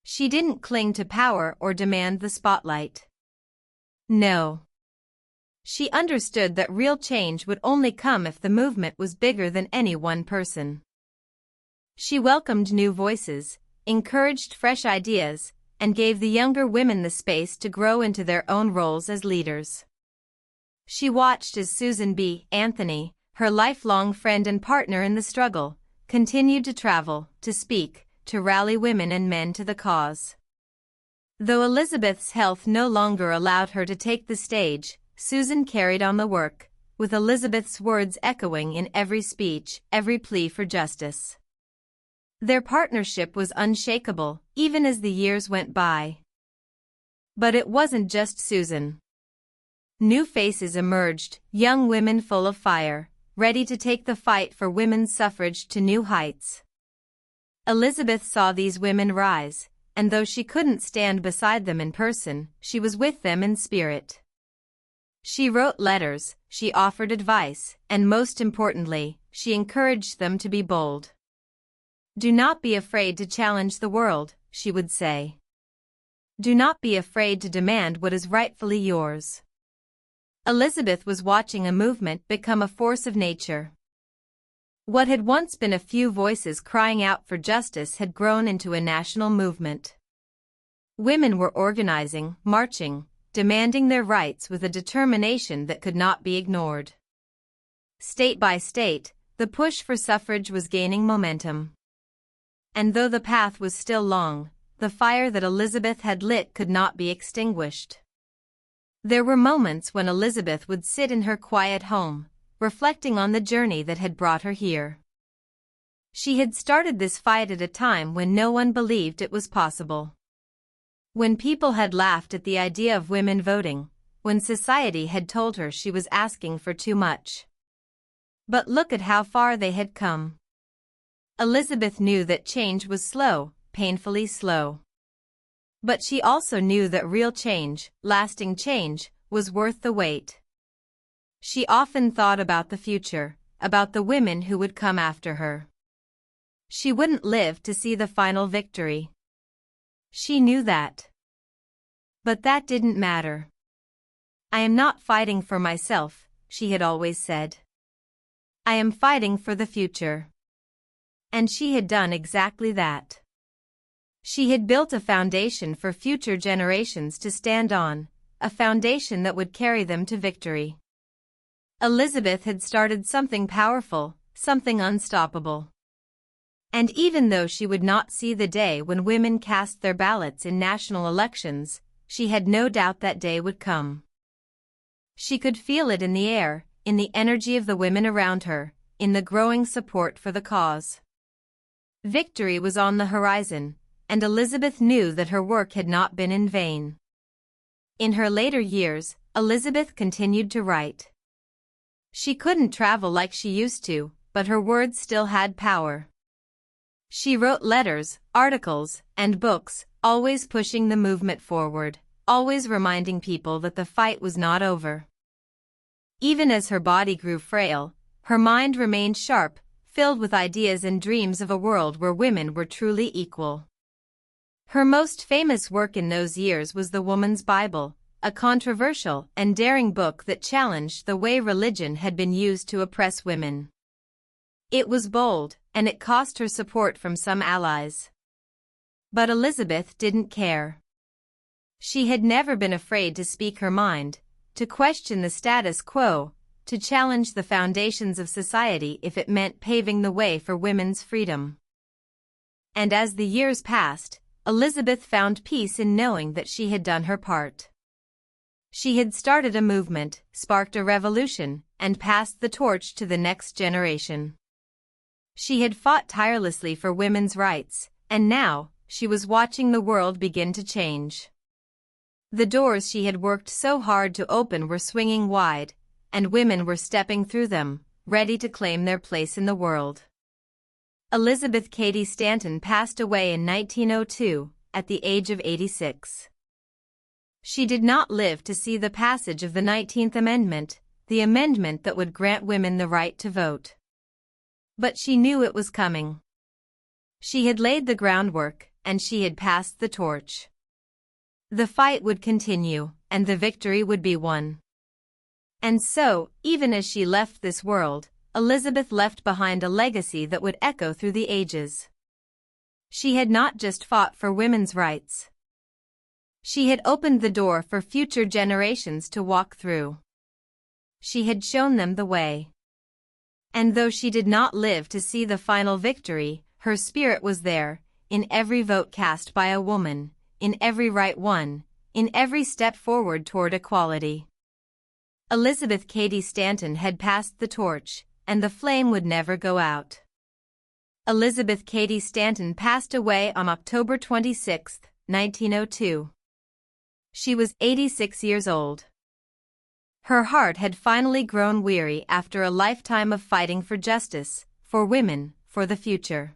She didn't cling to power or demand the spotlight. No. She understood that real change would only come if the movement was bigger than any one person. She welcomed new voices, encouraged fresh ideas, and gave the younger women the space to grow into their own roles as leaders. She watched as Susan B. Anthony, her lifelong friend and partner in the struggle, continued to travel, to speak, to rally women and men to the cause. Though Elizabeth's health no longer allowed her to take the stage, Susan carried on the work, with Elizabeth's words echoing in every speech, every plea for justice. Their partnership was unshakable, even as the years went by. But it wasn't just Susan. New faces emerged, young women full of fire, ready to take the fight for women's suffrage to new heights. Elizabeth saw these women rise, and though she couldn't stand beside them in person, she was with them in spirit. She wrote letters, she offered advice, and most importantly, she encouraged them to be bold. "Do not be afraid to challenge the world," she would say. "Do not be afraid to demand what is rightfully yours." Elizabeth was watching a movement become a force of nature. What had once been a few voices crying out for justice had grown into a national movement. Women were organizing, marching, demanding their rights with a determination that could not be ignored. State by state, the push for suffrage was gaining momentum. And though the path was still long, the fire that Elizabeth had lit could not be extinguished. There were moments when Elizabeth would sit in her quiet home, reflecting on the journey that had brought her here. She had started this fight at a time when no one believed it was possible. When people had laughed at the idea of women voting, when society had told her she was asking for too much. But look at how far they had come. Elizabeth knew that change was slow, painfully slow. But she also knew that real change, lasting change, was worth the wait. She often thought about the future, about the women who would come after her. She wouldn't live to see the final victory. She knew that. But that didn't matter. "I am not fighting for myself," she had always said. "I am fighting for the future." And she had done exactly that. She had built a foundation for future generations to stand on, a foundation that would carry them to victory. Elizabeth had started something powerful, something unstoppable. And even though she would not see the day when women cast their ballots in national elections, she had no doubt that day would come. She could feel it in the air, in the energy of the women around her, in the growing support for the cause. Victory was on the horizon, and Elizabeth knew that her work had not been in vain. In her later years, Elizabeth continued to write. She couldn't travel like she used to, but her words still had power. She wrote letters, articles, and books, always pushing the movement forward, always reminding people that the fight was not over. Even as her body grew frail, her mind remained sharp, filled with ideas and dreams of a world where women were truly equal. Her most famous work in those years was The Woman's Bible, a controversial and daring book that challenged the way religion had been used to oppress women. It was bold, and it cost her support from some allies. But Elizabeth didn't care. She had never been afraid to speak her mind, to question the status quo, to challenge the foundations of society if it meant paving the way for women's freedom. And as the years passed, Elizabeth found peace in knowing that she had done her part. She had started a movement, sparked a revolution, and passed the torch to the next generation. She had fought tirelessly for women's rights, and now, she was watching the world begin to change. The doors she had worked so hard to open were swinging wide, and women were stepping through them, ready to claim their place in the world. Elizabeth Cady Stanton passed away in 1902, at the age of 86. She did not live to see the passage of the 19th Amendment, the amendment that would grant women the right to vote. But she knew it was coming. She had laid the groundwork, and she had passed the torch. The fight would continue, and the victory would be won. And so, even as she left this world, Elizabeth left behind a legacy that would echo through the ages. She had not just fought for women's rights. She had opened the door for future generations to walk through. She had shown them the way. And though she did not live to see the final victory, her spirit was there, in every vote cast by a woman, in every right won, in every step forward toward equality. Elizabeth Cady Stanton had passed the torch, and the flame would never go out. Elizabeth Cady Stanton passed away on October 26, 1902. She was 86 years old. Her heart had finally grown weary after a lifetime of fighting for justice, for women, for the future.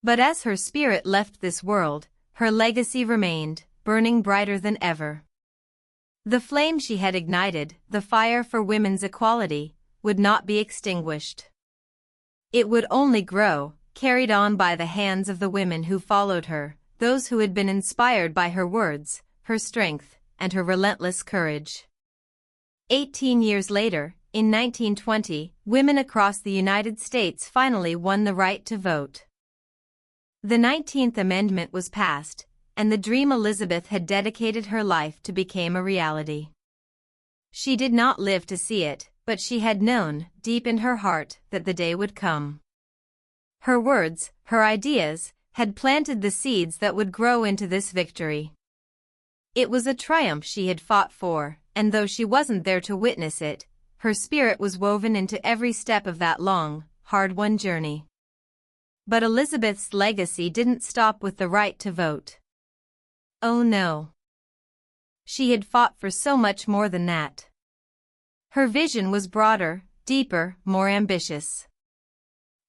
But as her spirit left this world, her legacy remained, burning brighter than ever. The flame she had ignited, the fire for women's equality, would not be extinguished. It would only grow, carried on by the hands of the women who followed her, those who had been inspired by her words, her strength, and her relentless courage. 18 years later, in 1920, women across the United States finally won the right to vote. The 19th Amendment was passed, and the dream Elizabeth had dedicated her life to became a reality. She did not live to see it, but she had known, deep in her heart, that the day would come. Her words, her ideas, had planted the seeds that would grow into this victory. It was a triumph she had fought for, and though she wasn't there to witness it, her spirit was woven into every step of that long, hard-won journey. But Elizabeth's legacy didn't stop with the right to vote. Oh no. She had fought for so much more than that. Her vision was broader, deeper, more ambitious.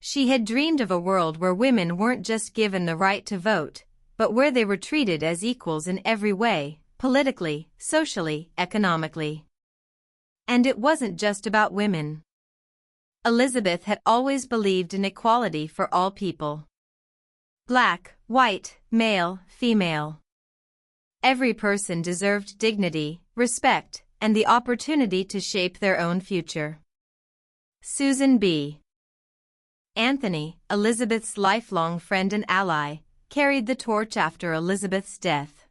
She had dreamed of a world where women weren't just given the right to vote, but where they were treated as equals in every way, politically, socially, economically. And it wasn't just about women. Elizabeth had always believed in equality for all people. Black, white, male, female. Every person deserved dignity, respect, and the opportunity to shape their own future. Susan B. Anthony, Elizabeth's lifelong friend and ally, carried the torch after Elizabeth's death.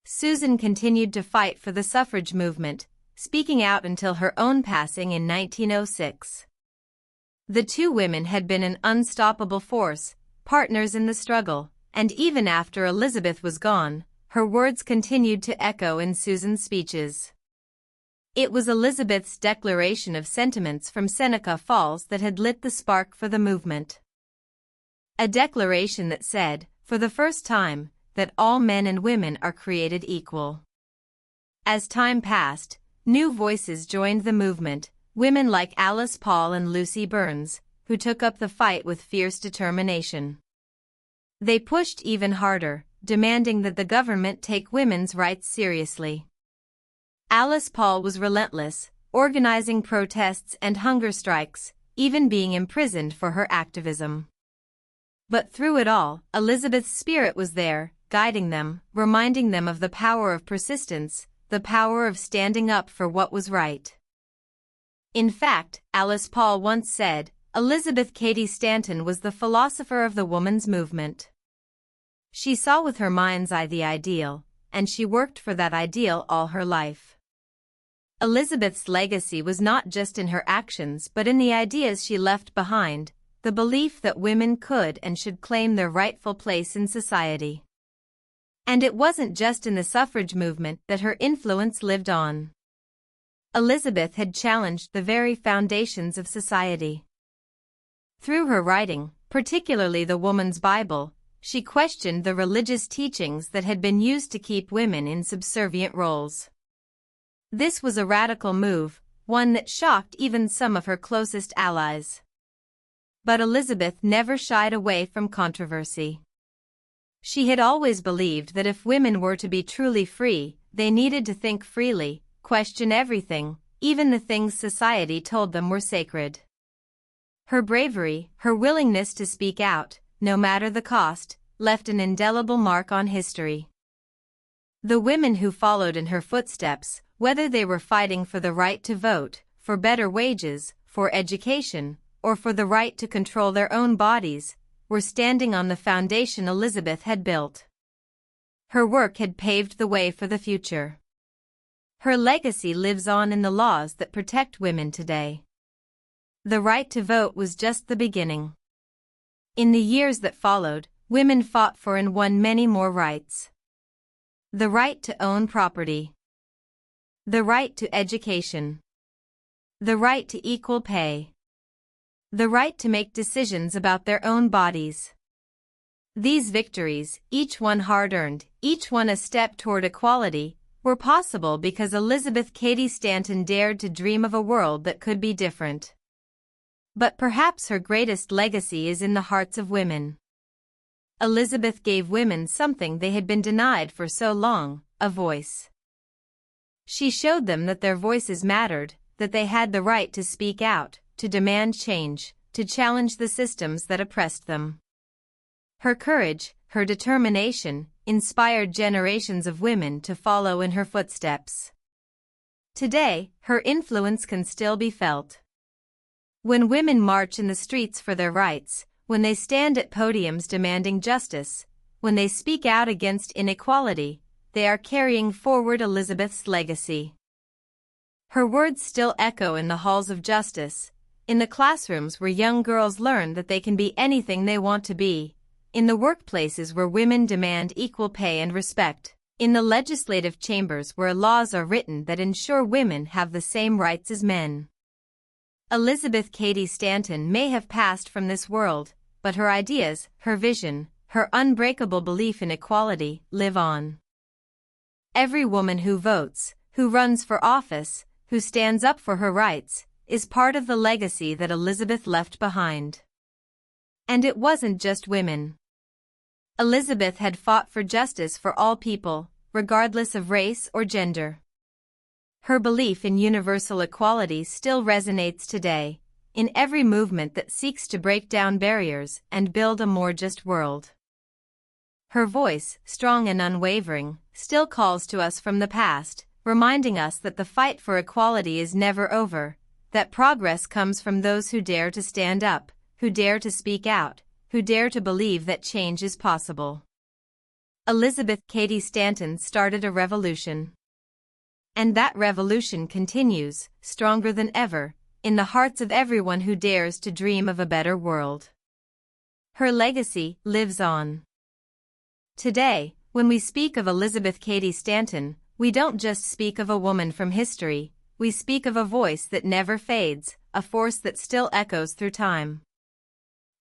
Susan continued to fight for the suffrage movement, speaking out until her own passing in 1906. The two women had been an unstoppable force, partners in the struggle, and even after Elizabeth was gone, her words continued to echo in Susan's speeches. It was Elizabeth's declaration of sentiments from Seneca Falls that had lit the spark for the movement. A declaration that said, for the first time, that all men and women are created equal. As time passed, new voices joined the movement, women like Alice Paul and Lucy Burns, who took up the fight with fierce determination. They pushed even harder, demanding that the government take women's rights seriously. Alice Paul was relentless, organizing protests and hunger strikes, even being imprisoned for her activism. But through it all, Elizabeth's spirit was there, guiding them, reminding them of the power of persistence, the power of standing up for what was right. In fact, Alice Paul once said, Elizabeth Cady Stanton was the philosopher of the woman's movement. She saw with her mind's eye the ideal, and she worked for that ideal all her life. Elizabeth's legacy was not just in her actions but in the ideas she left behind, the belief that women could and should claim their rightful place in society. And it wasn't just in the suffrage movement that her influence lived on. Elizabeth had challenged the very foundations of society. Through her writing, particularly the Woman's Bible, she questioned the religious teachings that had been used to keep women in subservient roles. This was a radical move, one that shocked even some of her closest allies. But Elizabeth never shied away from controversy. She had always believed that if women were to be truly free, they needed to think freely, question everything, even the things society told them were sacred. Her bravery, her willingness to speak out, no matter the cost, left an indelible mark on history. The women who followed in her footsteps, whether they were fighting for the right to vote, for better wages, for education, or for the right to control their own bodies, were standing on the foundation Elizabeth had built. Her work had paved the way for the future. Her legacy lives on in the laws that protect women today. The right to vote was just the beginning. In the years that followed, women fought for and won many more rights. The right to own property. The right to education. The right to equal pay. The right to make decisions about their own bodies. These victories, each one hard-earned, each one a step toward equality, were possible because Elizabeth Cady Stanton dared to dream of a world that could be different. But perhaps her greatest legacy is in the hearts of women. Elizabeth gave women something they had been denied for so long, a voice. She showed them that their voices mattered, that they had the right to speak out, to demand change, to challenge the systems that oppressed them. Her courage, her determination, inspired generations of women to follow in her footsteps. Today, her influence can still be felt. When women march in the streets for their rights, when they stand at podiums demanding justice, when they speak out against inequality, they are carrying forward Elizabeth's legacy. Her words still echo in the halls of justice, in the classrooms where young girls learn that they can be anything they want to be, in the workplaces where women demand equal pay and respect, in the legislative chambers where laws are written that ensure women have the same rights as men. Elizabeth Cady Stanton may have passed from this world, but her ideas, her vision, her unbreakable belief in equality live on. Every woman who votes, who runs for office, who stands up for her rights, is part of the legacy that Elizabeth left behind. And it wasn't just women. Elizabeth had fought for justice for all people, regardless of race or gender. Her belief in universal equality still resonates today, in every movement that seeks to break down barriers and build a more just world. Her voice, strong and unwavering, still calls to us from the past, reminding us that the fight for equality is never over, that progress comes from those who dare to stand up, who dare to speak out, who dare to believe that change is possible. Elizabeth Cady Stanton started a revolution. And that revolution continues, stronger than ever, in the hearts of everyone who dares to dream of a better world. Her legacy lives on. Today, when we speak of Elizabeth Cady Stanton, we don't just speak of a woman from history, we speak of a voice that never fades, a force that still echoes through time.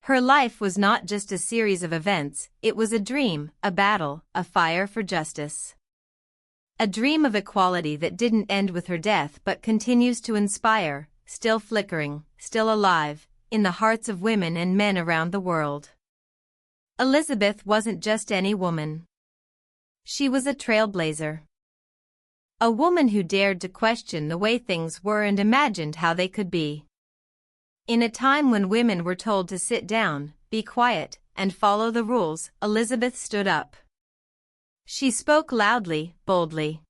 Her life was not just a series of events, it was a dream, a battle, a fire for justice. A dream of equality that didn't end with her death but continues to inspire, still flickering, still alive, in the hearts of women and men around the world. Elizabeth wasn't just any woman. She was a trailblazer. A woman who dared to question the way things were and imagined how they could be. In a time when women were told to sit down, be quiet, and follow the rules, Elizabeth stood up. She spoke loudly, boldly.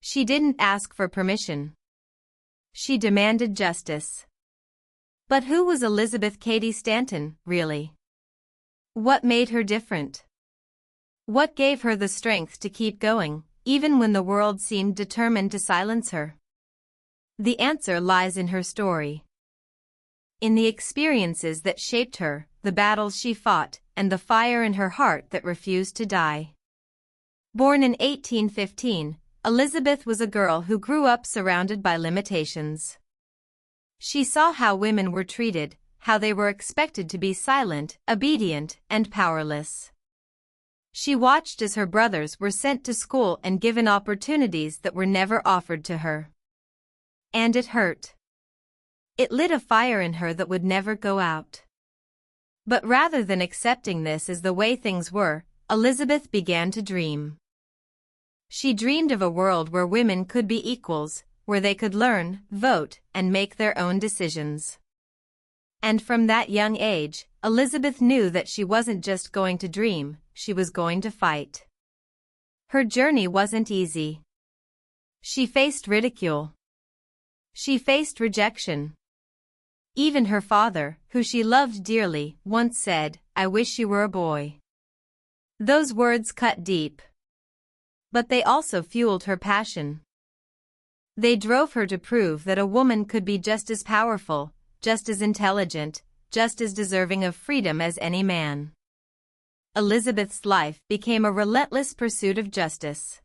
She didn't ask for permission. She demanded justice. But who was Elizabeth Cady Stanton, really? What made her different? What gave her the strength to keep going, even when the world seemed determined to silence her? The answer lies in her story. In the experiences that shaped her, the battles she fought, and the fire in her heart that refused to die. Born in 1815, Elizabeth was a girl who grew up surrounded by limitations. She saw how women were treated, how they were expected to be silent, obedient, and powerless. She watched as her brothers were sent to school and given opportunities that were never offered to her. And it hurt. It lit a fire in her that would never go out. But rather than accepting this as the way things were, Elizabeth began to dream. She dreamed of a world where women could be equals, where they could learn, vote, and make their own decisions. And from that young age, Elizabeth knew that she wasn't just going to dream, she was going to fight. Her journey wasn't easy. She faced ridicule. She faced rejection. Even her father, who she loved dearly, once said, "I wish you were a boy." Those words cut deep. But they also fueled her passion. They drove her to prove that a woman could be just as powerful, just as intelligent, just as deserving of freedom as any man. Elizabeth's life became a relentless pursuit of justice.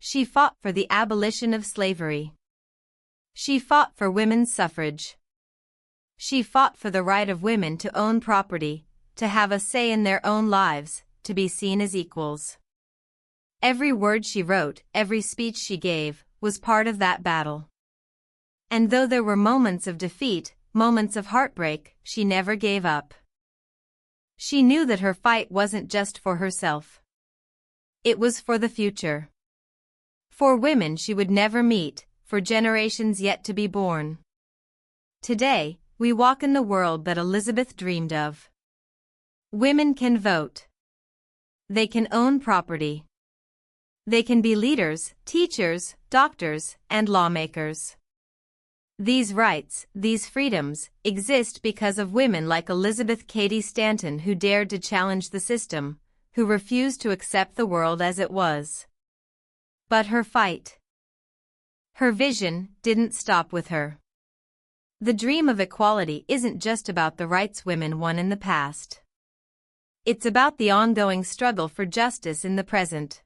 She fought for the abolition of slavery. She fought for women's suffrage. She fought for the right of women to own property, to have a say in their own lives, to be seen as equals. Every word she wrote, every speech she gave, was part of that battle. And though there were moments of defeat, moments of heartbreak, she never gave up. She knew that her fight wasn't just for herself. It was for the future. For women she would never meet, for generations yet to be born. Today, we walk in the world that Elizabeth dreamed of. Women can vote. They can own property. They can be leaders, teachers, doctors, and lawmakers. These rights, these freedoms, exist because of women like Elizabeth Cady Stanton who dared to challenge the system, who refused to accept the world as it was. But her fight, her vision, didn't stop with her. The dream of equality isn't just about the rights women won in the past. It's about the ongoing struggle for justice in the present.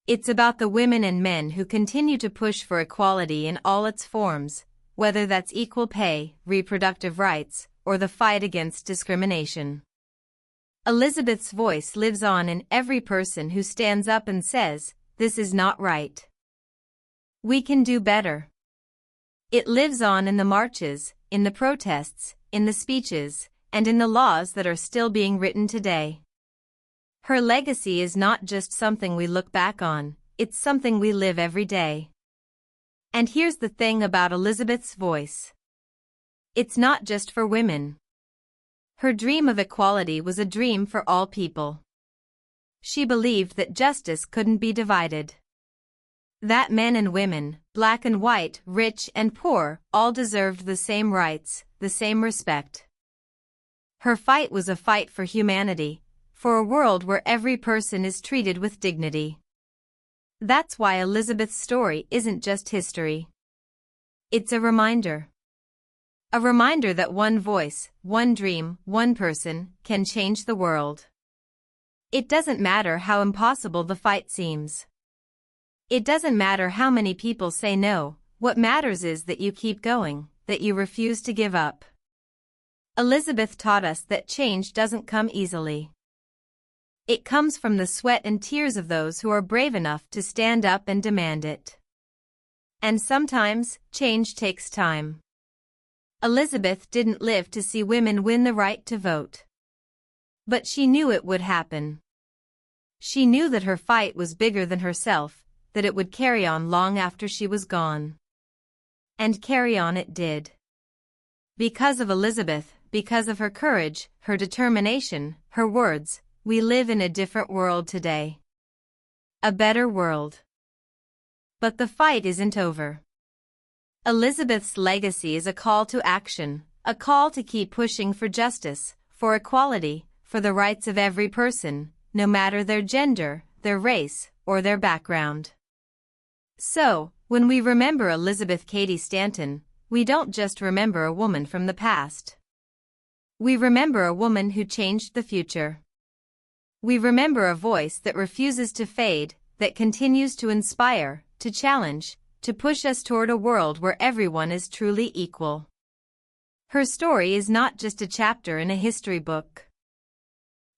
It's about the women and men who continue to push for equality in all its forms, whether that's equal pay, reproductive rights, or the fight against discrimination. Elizabeth's voice lives on in every person who stands up and says, "This is not right. We can do better." It lives on in the marches, in the protests, in the speeches, and in the laws that are still being written today. Her legacy is not just something we look back on, it's something we live every day. And here's the thing about Elizabeth's voice. It's not just for women. Her dream of equality was a dream for all people. She believed that justice couldn't be divided. That men and women, black and white, rich and poor, all deserved the same rights, the same respect. Her fight was a fight for humanity, for a world where every person is treated with dignity. That's why Elizabeth's story isn't just history. It's a reminder. A reminder that one voice, one dream, one person can change the world. It doesn't matter how impossible the fight seems. It doesn't matter how many people say no, what matters is that you keep going, that you refuse to give up. Elizabeth taught us that change doesn't come easily. It comes from the sweat and tears of those who are brave enough to stand up and demand it. And sometimes, change takes time. Elizabeth didn't live to see women win the right to vote. But she knew it would happen. She knew that her fight was bigger than herself, that it would carry on long after she was gone. And carry on it did. Because of Elizabeth, because of her courage, her determination, her words, we live in a different world today. A better world. But the fight isn't over. Elizabeth's legacy is a call to action, a call to keep pushing for justice, for equality, for the rights of every person, no matter their gender, their race, or their background. So, when we remember Elizabeth Cady Stanton, we don't just remember a woman from the past. We remember a woman who changed the future. We remember a voice that refuses to fade, that continues to inspire, to challenge, to push us toward a world where everyone is truly equal. Her story is not just a chapter in a history book.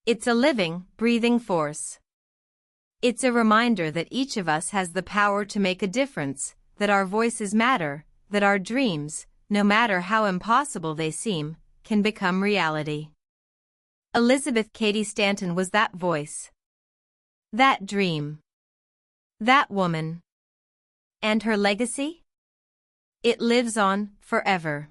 It's a living, breathing force. It's a reminder that each of us has the power to make a difference, that our voices matter, that our dreams, no matter how impossible they seem, can become reality. Elizabeth Cady Stanton was that voice. That dream. That woman. And her legacy? It lives on, forever.